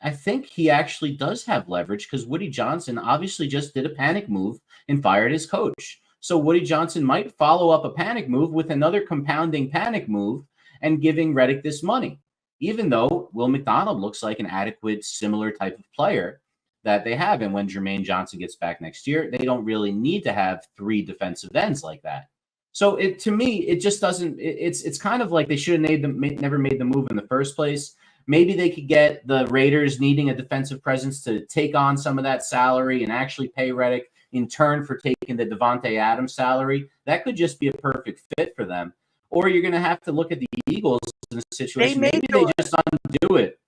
I think he actually does have leverage because Woody Johnson obviously just did a panic move and fired his coach. So Woody Johnson might follow up a panic move with another compounding panic move and giving Reddick this money, even though Will McDonald looks like an adequate, similar type of player that they have. And when Jermaine Johnson gets back next year, they don't really need to have 3 defensive ends like that. So to me, it just doesn't. It's kind of like they should have never made the move in the first place. Maybe they could get the Raiders needing a defensive presence to take on some of that salary and actually pay Reddick in turn for taking the Devontae Adams salary. That could just be a perfect fit for them. Or you're going to have to look at the Eagles in a situation. Maybe they just undo it.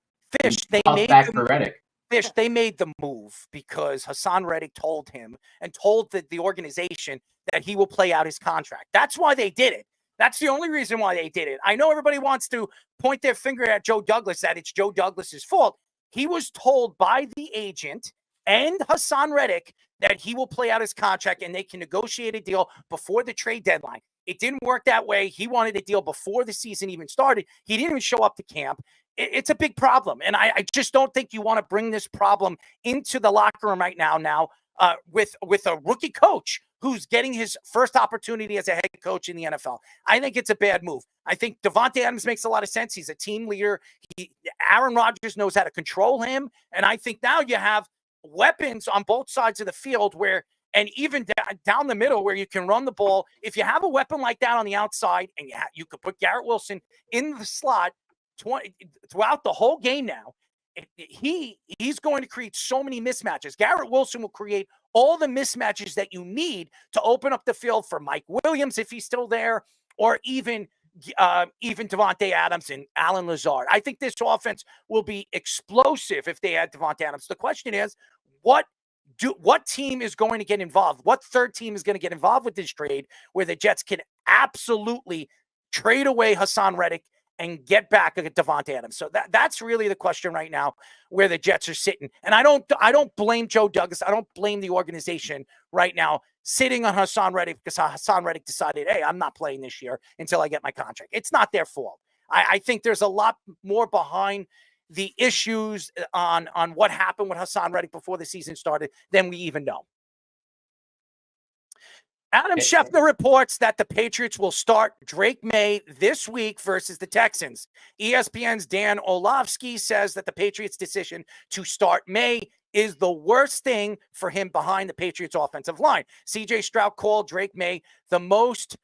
Fish, they made back for Reddick. Fish, they made the move because Haason Reddick told him and told the organization that he will play out his contract. That's why they did it. That's the only reason why they did it. I know everybody wants to point their finger at Joe Douglas, that it's Joe Douglas's fault. He was told by the agent and Haason Reddick that he will play out his contract and they can negotiate a deal before the trade deadline. It didn't work that way. He wanted a deal before the season even started. He didn't even show up to camp. It's a big problem. And I just don't think you want to bring this problem into the locker room right now with a rookie coach who's getting his first opportunity as a head coach in the NFL. I think it's a bad move. I think Devontae Adams makes a lot of sense. He's a team leader. Aaron Rodgers knows how to control him. And I think now you have weapons on both sides of the field and even down the middle where you can run the ball. If you have a weapon like that on the outside and you could put Garrett Wilson in the slot throughout the whole game now, he's going to create so many mismatches. Garrett Wilson will create all the mismatches that you need to open up the field for Mike Williams if he's still there, or even Devontae Adams and Alan Lazard. I think this offense will be explosive if they add Devontae Adams. The question is, what team is going to get involved? What third team is going to get involved with this trade where the Jets can absolutely trade away Haason Reddick and get back at Devontae Adams? So that's really the question right now where the Jets are sitting. And I don't blame Joe Douglas. I don't blame the organization right now sitting on Haason Reddick because Haason Reddick decided, hey, I'm not playing this year until I get my contract. It's not their fault. I think there's a lot more behind the issues on what happened with Haason Reddick before the season started than we even know. Adam Schefter reports that the Patriots will start Drake Maye this week versus the Texans. ESPN's Dan Orlovsky says that the Patriots' decision to start Maye is the worst thing for him behind the Patriots' offensive line. CJ Stroud called Drake Maye the most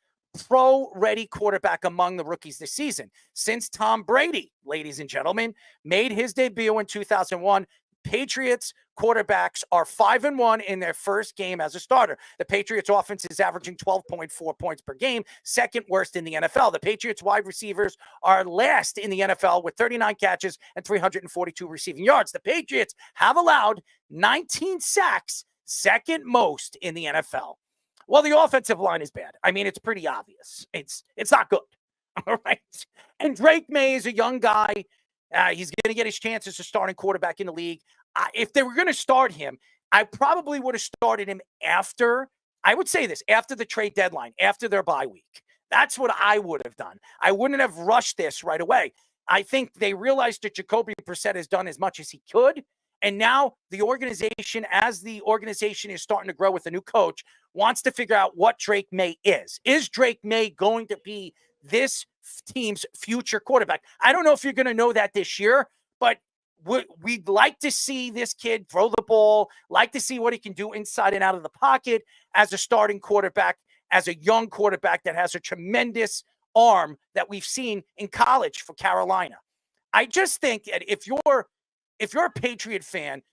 pro-ready quarterback among the rookies this season. Since Tom Brady, ladies and gentlemen, made his debut in 2001, Patriots quarterbacks are 5-1 in their first game as a starter. The Patriots offense is averaging 12.4 points per game, second worst in the NFL. The Patriots wide receivers are last in the NFL with 39 catches and 342 receiving yards. The Patriots have allowed 19 sacks, second most in the NFL. Well, the offensive line is bad. I mean, it's pretty obvious. It's not good. All right. And Drake Maye is a young guy. He's going to get his chance as a starting quarterback in the league. If they were going to start him, I probably would have started him after the trade deadline, after their bye week. That's what I would have done. I wouldn't have rushed this right away. I think they realized that Jacoby Brissett has done as much as he could. And now the organization, as the organization is starting to grow with a new coach, wants to figure out what Drake Maye is. Is Drake Maye going to be this team's future quarterback? I don't know if you're going to know that this year, but we'd like to see this kid throw the ball, like to see what he can do inside and out of the pocket as a starting quarterback, as a young quarterback that has a tremendous arm that we've seen in college for Carolina. I just think that if you're a Patriot fan,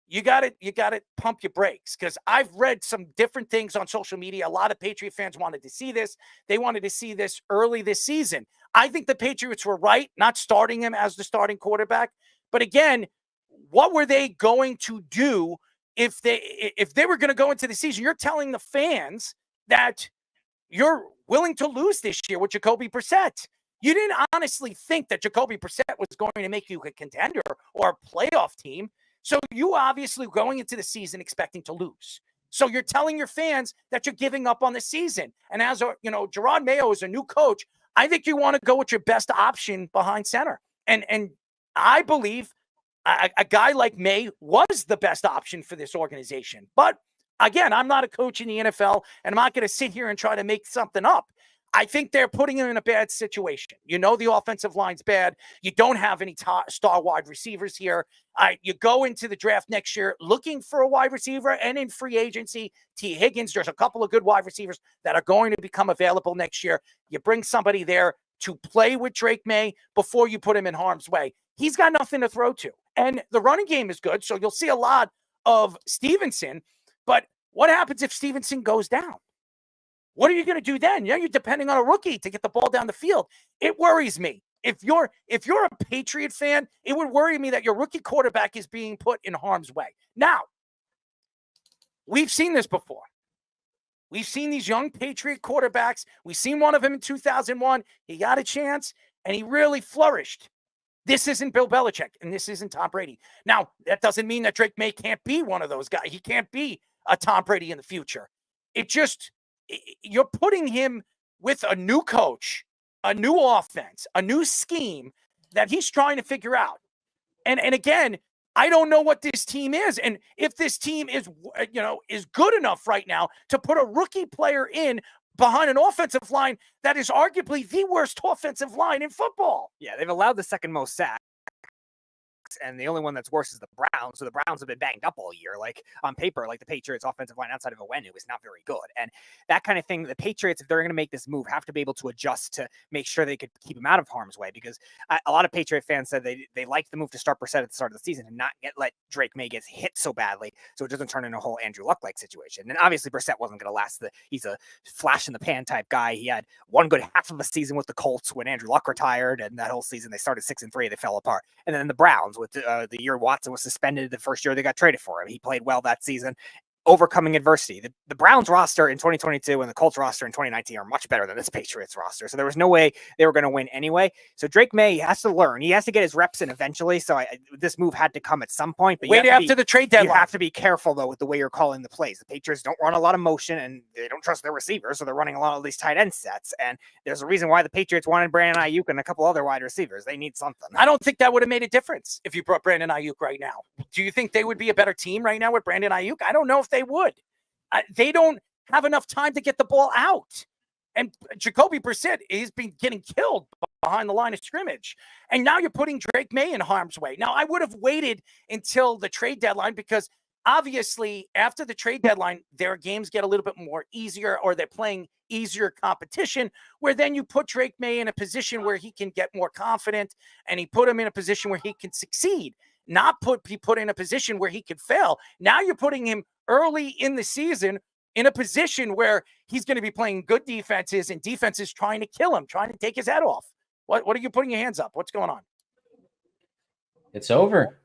you got to pump your brakes, because I've read some different things on social media. A lot of Patriot fans wanted to see this. They wanted to see this early this season. I think the Patriots were right not starting him as the starting quarterback. But again, what were they going to do if they were going to go into the season? You're telling the fans that you're willing to lose this year with Jacoby Brissett. You didn't honestly think that Jacoby Brissett was going to make you a contender or a playoff team. So you obviously going into the season expecting to lose. So you're telling your fans that you're giving up on the season. And as a, Gerard Mayo is a new coach, I think you want to go with your best option behind center. And I believe a guy like Maye was the best option for this organization. But again, I'm not a coach in the NFL, and I'm not going to sit here and try to make something up. I think they're putting him in a bad situation. The offensive line's bad. You don't have any star wide receivers here. You go into the draft next year looking for a wide receiver, and in free agency, T. Higgins, there's a couple of good wide receivers that are going to become available next year. You bring somebody there to play with Drake Maye before you put him in harm's way. He's got nothing to throw to. And the running game is good, so you'll see a lot of Stevenson. But what happens if Stevenson goes down? What are you going to do then? You're depending on a rookie to get the ball down the field. It worries me. If you're a Patriot fan, it would worry me that your rookie quarterback is being put in harm's way. Now, we've seen this before. We've seen these young Patriot quarterbacks. We've seen one of them in 2001. He got a chance, and he really flourished. This isn't Bill Belichick, and this isn't Tom Brady. Now, that doesn't mean that Drake Maye can't be one of those guys. He can't be a Tom Brady in the future. You're putting him with a new coach, a new offense, a new scheme that he's trying to figure out. And again, I don't know what this team is. And if this team is good enough right now to put a rookie player in behind an offensive line that is arguably the worst offensive line in football. Yeah, they've allowed the second most sacks. And the only one that's worse is the Browns. So the Browns have been banged up all year. Like on paper, like the Patriots offensive line outside of Owenu is not very good. And that kind of thing, the Patriots, if they're going to make this move, have to be able to adjust to make sure they could keep him out of harm's way. Because a lot of Patriot fans said they liked the move to start Brissett at the start of the season and not let Drake Maye get hit so badly so it doesn't turn into a whole Andrew Luck-like situation. And obviously Brissett wasn't going to last. He's a flash in the pan type guy. He had one good half of a season with the Colts when Andrew Luck retired, and that whole season they started 6-3. They fell apart. And then the Browns with the year Watson was suspended the first year they got traded for him. He played well that season, overcoming adversity. The Browns roster in 2022 and the Colts roster in 2019 are much better than this Patriots roster. So there was no way they were going to win anyway. So Drake Maye has to learn. He has to get his reps in eventually. So this move had to come at some point. But wait after the trade deadline. You have to be careful, though, with the way you're calling the plays. The Patriots don't run a lot of motion, and they don't trust their receivers, so they're running a lot of these tight end sets. And there's a reason why the Patriots wanted Brandon Ayuk and a couple other wide receivers. They need something. I don't think that would have made a difference if you brought Brandon Ayuk right now. Do you think they would be a better team right now with Brandon Ayuk? I don't know if they would. They don't have enough time to get the ball out. And Jacoby Brissett has been getting killed behind the line of scrimmage. And now you're putting Drake Maye in harm's way. Now, I would have waited until the trade deadline because obviously after the trade deadline, their games get a little bit more easier or they're playing easier competition where then you put Drake Maye in a position where he can get more confident and he put him in a position where he can succeed, not be put in a position where he could fail. Now you're putting him early in the season in a position where he's going to be playing good defenses and defenses trying to kill him, trying to take his head off. What are you putting your hands up? What's going on? It's over.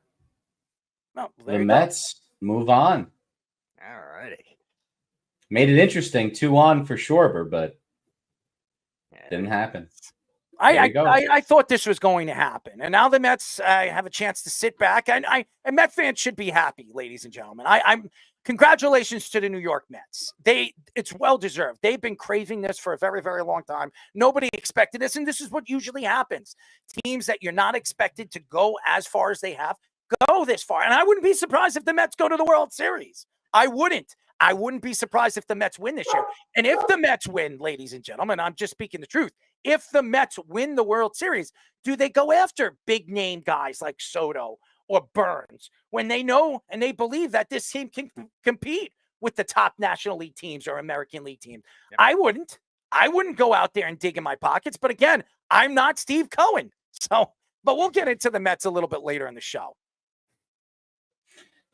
No, the Mets move on. All righty. Made it interesting. 2-1 for Schwarber, but didn't happen. I thought this was going to happen. And now the Mets have a chance to sit back. And Met fans should be happy, ladies and gentlemen. I'm congratulations to the New York Mets. It's well-deserved. They've been craving this for a very, very long time. Nobody expected this, and this is what usually happens. Teams that you're not expected to go as far as they have, go this far. And I wouldn't be surprised if the Mets go to the World Series. I wouldn't be surprised if the Mets win this year. And if the Mets win, ladies and gentlemen, I'm just speaking the truth. If the Mets win the World Series, do they go after big name guys like Soto or Burns when they know and they believe that this team can compete with the top National League teams or American League teams? Yep. I wouldn't go out there and dig in my pockets. But again, I'm not Steve Cohen. But we'll get into the Mets a little bit later in the show.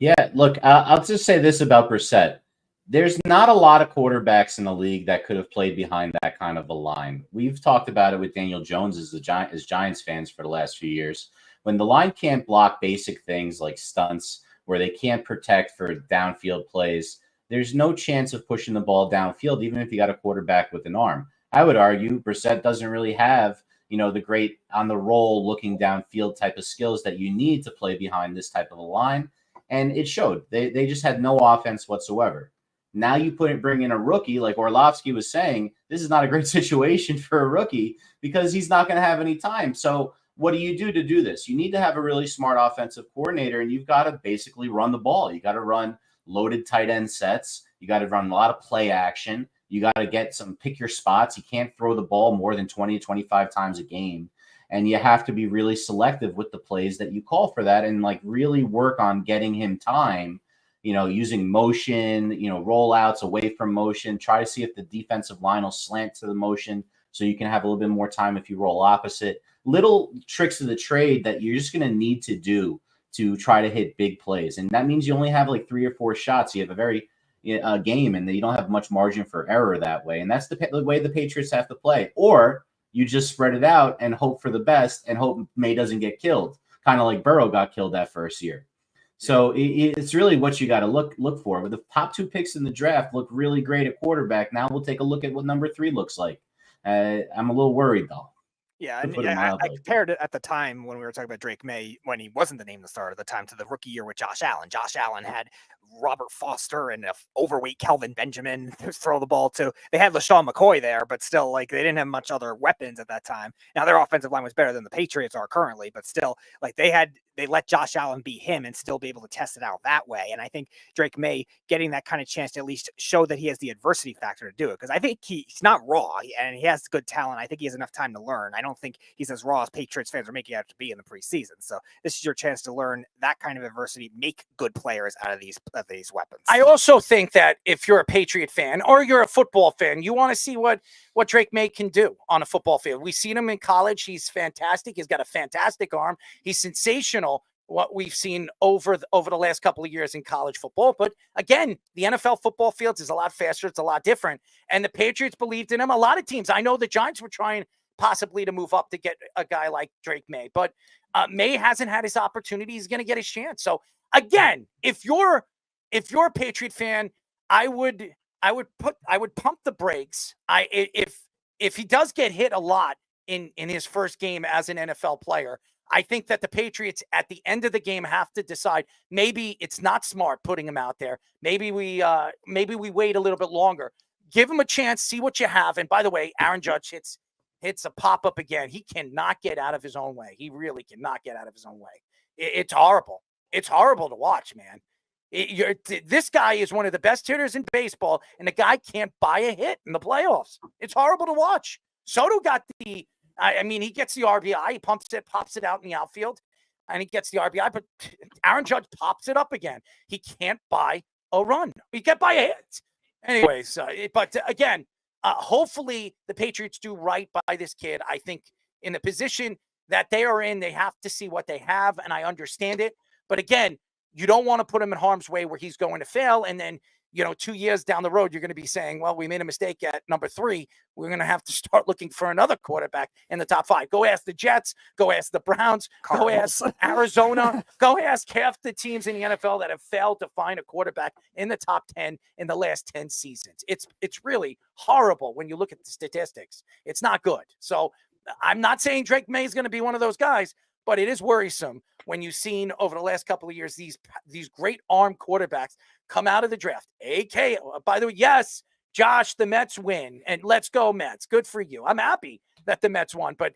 Yeah, look, I'll just say this about Brissett. There's not a lot of quarterbacks in the league that could have played behind that kind of a line. We've talked about it with Daniel Jones as Giants fans for the last few years. When the line can't block basic things like stunts, where they can't protect for downfield plays, there's no chance of pushing the ball downfield, even if you got a quarterback with an arm. I would argue Brissett doesn't really have, the great on the roll looking downfield type of skills that you need to play behind this type of a line. And it showed. They just had no offense whatsoever. Now you bring in a rookie, like Orlovsky was saying, this is not a great situation for a rookie because he's not going to have any time. So what do you do to do this? You need to have a really smart offensive coordinator, and you've got to basically run the ball. You got to run loaded tight end sets. You got to run a lot of play action. You got to get some pick your spots. You can't throw the ball more than 20 to 25 times a game. And you have to be really selective with the plays that you call for that and like really work on getting him time, using motion, rollouts away from motion. Try to see if the defensive line will slant to the motion so you can have a little bit more time if you roll opposite. Little tricks of the trade that you're just going to need to do to try to hit big plays. And that means you only have like 3 or 4 shots. You have a very game, and you don't have much margin for error that way. And that's the way the Patriots have to play. Or you just spread it out and hope for the best and hope Maye doesn't get killed, kind of like Burrow got killed that first year. So it's really what you got to look for. With the top 2 picks in the draft look really great at quarterback. Now we'll take a look at what number 3 looks like. I'm a little worried, though. Yeah, and I compared it at the time when we were talking about Drake Maye, when he wasn't the name of the starter at the time, to the rookie year with Josh Allen. Josh Allen had Robert Foster and a overweight Kelvin Benjamin to throw the ball to. They had LaShawn McCoy there, but still, like, they didn't have much other weapons at that time. Now, their offensive line was better than the Patriots are currently, but still, like, they let Josh Allen be him and still be able to test it out that way. And I think Drake Maye getting that kind of chance to at least show that he has the adversity factor to do it, because I think he's not raw and he has good talent. I think he has enough time to learn. I don't think he's as raw as Patriots fans are making it out to be in the preseason. So this is your chance to learn that kind of adversity, make good players out of these weapons. I also think that if you're a Patriot fan or you're a football fan, you want to see what Drake Maye can do on a football field. We've seen him in college. He's fantastic. He's got a fantastic arm. He's sensational, what we've seen over the last couple of years in college football. But again, the NFL football fields is a lot faster. It's a lot different. And the Patriots believed in him. A lot of teams, I know the Giants were trying possibly to move up to get a guy like Drake Maye, but Maye hasn't had his opportunity. He's going to get his chance. So again, if you're a Patriot fan, I would pump the brakes. If he does get hit a lot in his first game as an NFL player, I think that the Patriots at the end of the game have to decide maybe it's not smart putting him out there. Maybe we wait a little bit longer. Give him a chance, see what you have. And by the way, Aaron Judge hits a pop-up again. He cannot get out of his own way. He really cannot get out of his own way. It's horrible. It's horrible to watch, man. This guy is one of the best hitters in baseball, and the guy can't buy a hit in the playoffs. It's horrible to watch. Soto got he gets the RBI. He pops it out in the outfield, and he gets the RBI. But Aaron Judge pops it up again. He can't buy a run. He can't buy a hit. Anyways, but again, hopefully the Patriots do right by this kid. I think in the position that they are in, they have to see what they have, and I understand it. But again, you don't want to put him in harm's way where he's going to fail. And then, 2 years down the road, you're going to be saying, well, we made a mistake at number 3. We're going to have to start looking for another quarterback in the top 5. Go ask the Jets. Go ask the Browns. Cardinals. Go ask Arizona. Go ask half the teams in the NFL that have failed to find a quarterback in the top 10 in the last 10 seasons. It's really horrible when you look at the statistics. It's not good. So I'm not saying Drake Maye is going to be one of those guys, but it is worrisome when you've seen over the last couple of years these great arm quarterbacks come out of the draft. AK, by the way, yes, Josh, the Mets win, and let's go Mets. Good for you. I'm happy that the Mets won, but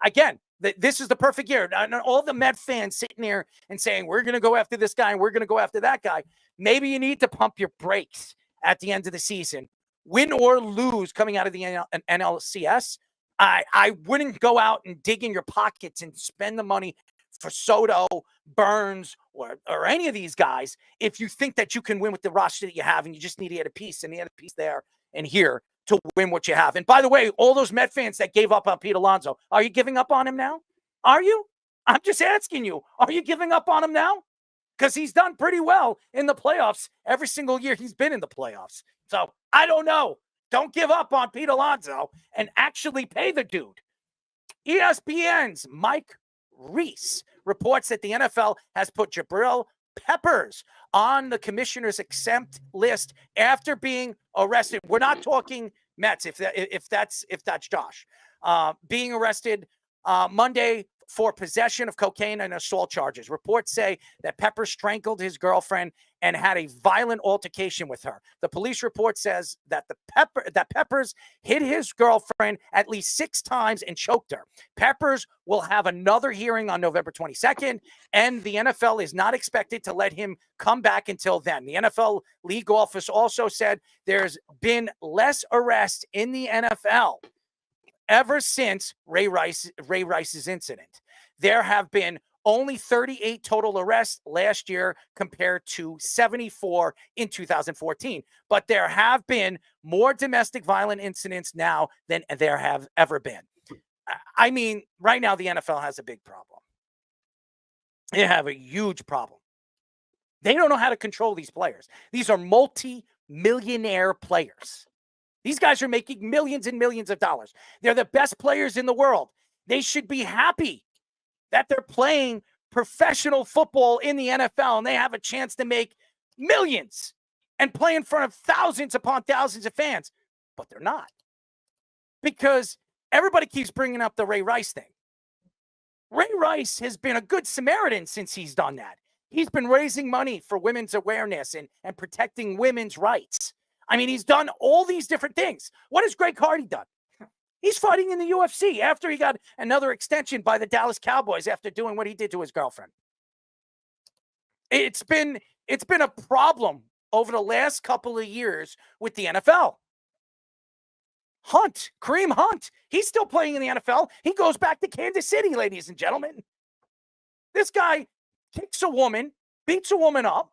again, this is the perfect year. All the Met fans sitting there and saying, we're going to go after this guy and we're going to go after that guy. Maybe you need to pump your brakes at the end of the season. Win or lose coming out of the NLCS, I wouldn't go out and dig in your pockets and spend the money for Soto, Burns, or any of these guys if you think that you can win with the roster that you have and you just need to get a piece and the other piece there and here to win what you have. And by the way, all those Met fans that gave up on Pete Alonso, are you giving up on him now? Are you? I'm just asking you, are you giving up on him now? Because he's done pretty well in the playoffs every single year he's been in the playoffs. So I don't know. Don't give up on Pete Alonso and actually pay the dude. ESPN's Mike Reese reports that the NFL has put Jabril Peppers on the commissioner's exempt list after being arrested. We're not talking Mets, if that's Josh. Being arrested Monday for possession of cocaine and assault charges. Reports say that Pepper strangled his girlfriend and had a violent altercation with her. The police report says that Peppers hit his girlfriend at least 6 times and choked her. Peppers will have another hearing on November 22nd, and the NFL is not expected to let him come back until then. The NFL league office also said there's been less arrests in the NFL ever since Ray Rice's incident. There have been only 38 total arrests last year compared to 74 in 2014. But there have been more domestic violent incidents now than there have ever been. I mean, right now the NFL has a big problem. They have a huge problem. They don't know how to control these players. These are multi-millionaire players. These guys are making millions and millions of dollars. They're the best players in the world. They should be happy that they're playing professional football in the NFL and they have a chance to make millions and play in front of thousands upon thousands of fans. But they're not. Because everybody keeps bringing up the Ray Rice thing. Ray Rice has been a good Samaritan since he's done that. He's been raising money for women's awareness and protecting women's rights. I mean, he's done all these different things. What has Greg Hardy done? He's fighting in the UFC after he got another extension by the Dallas Cowboys after doing what he did to his girlfriend. It's been a problem over the last couple of years with the NFL. Kareem Hunt, he's still playing in the NFL. He goes back to Kansas City, ladies and gentlemen. This guy kicks a woman, beats a woman up.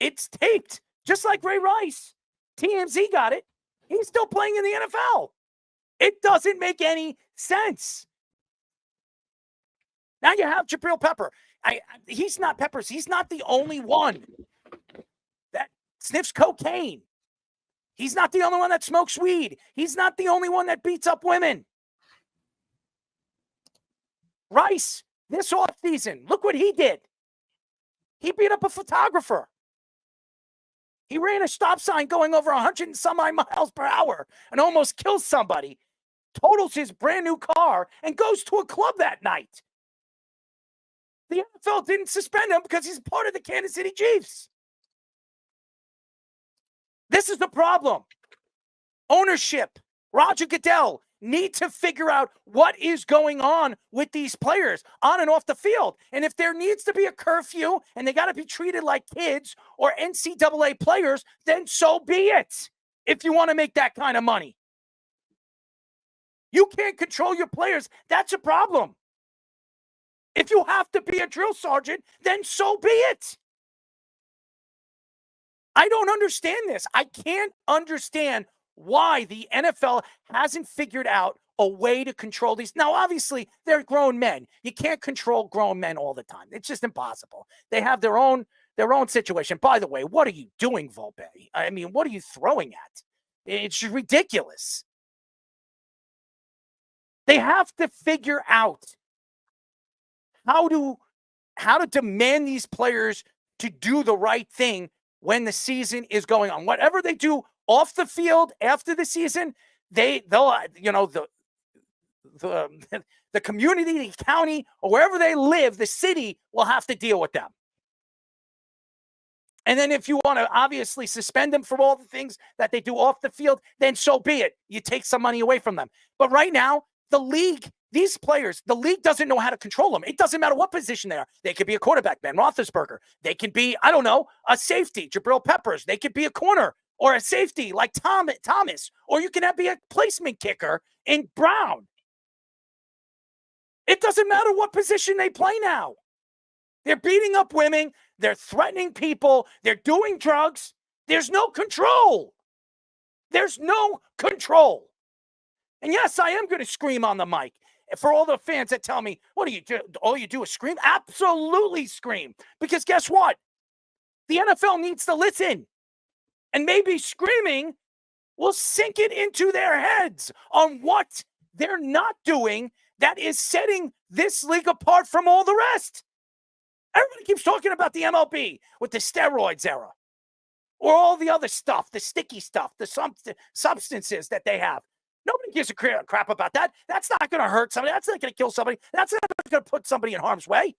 It's taped, just like Ray Rice. TMZ got it. He's still playing in the NFL. It doesn't make any sense. Now you have Jabril Pepper. He's not Peppers. He's not the only one that sniffs cocaine. He's not the only one that smokes weed. He's not the only one that beats up women. Rice, this offseason, look what he did. He beat up a photographer. He ran a stop sign going over 100 and some odd miles per hour and almost kills somebody, totals his brand new car, and goes to a club that night. The NFL didn't suspend him because he's part of the Kansas City Chiefs. This is the problem. Ownership, Roger Goodell, need to figure out what is going on with these players on and off the field. And if there needs to be a curfew and they got to be treated like kids or NCAA players, then so be it. If you want to make that kind of money. You can't control your players. That's a problem. If you have to be a drill sergeant, then so be it. I don't understand this. I can't understand why the NFL hasn't figured out a way to control these. Now, obviously, they're grown men. You can't control grown men all the time. It's just impossible. They have their own situation. By the way, what are you doing, Volpe? I mean, what are you throwing at? It's ridiculous. They have to figure out how to demand these players to do the right thing when the season is going on. Whatever they do off the field after the season, they'll the community, the county, or wherever they live, the city will have to deal with them. And then if you want to obviously suspend them for all the things that they do off the field, then so be it. You take some money away from them. But right now, the league, these players, the league doesn't know how to control them. It doesn't matter what position they are. They could be a quarterback, Ben Roethlisberger. They can be, I don't know, a safety, Jabril Peppers. They could be a corner or a safety like Thomas. Or you can be a placement kicker in Brown. It doesn't matter what position they play now. They're beating up women. They're threatening people. They're doing drugs. There's no control. There's no control. And yes, I am going to scream on the mic. For all the fans that tell me, what do you do? All you do is scream? Absolutely scream. Because guess what? The NFL needs to listen. And maybe screaming will sink it into their heads on what they're not doing that is setting this league apart from all the rest. Everybody Everybody keeps talking about the MLB with the steroids era or all the other stuff, the sticky stuff, the substances that they have. Nobody gives a crap about that. That's not going to hurt somebody. That's not going to kill somebody. That's not going to put somebody in harm's way.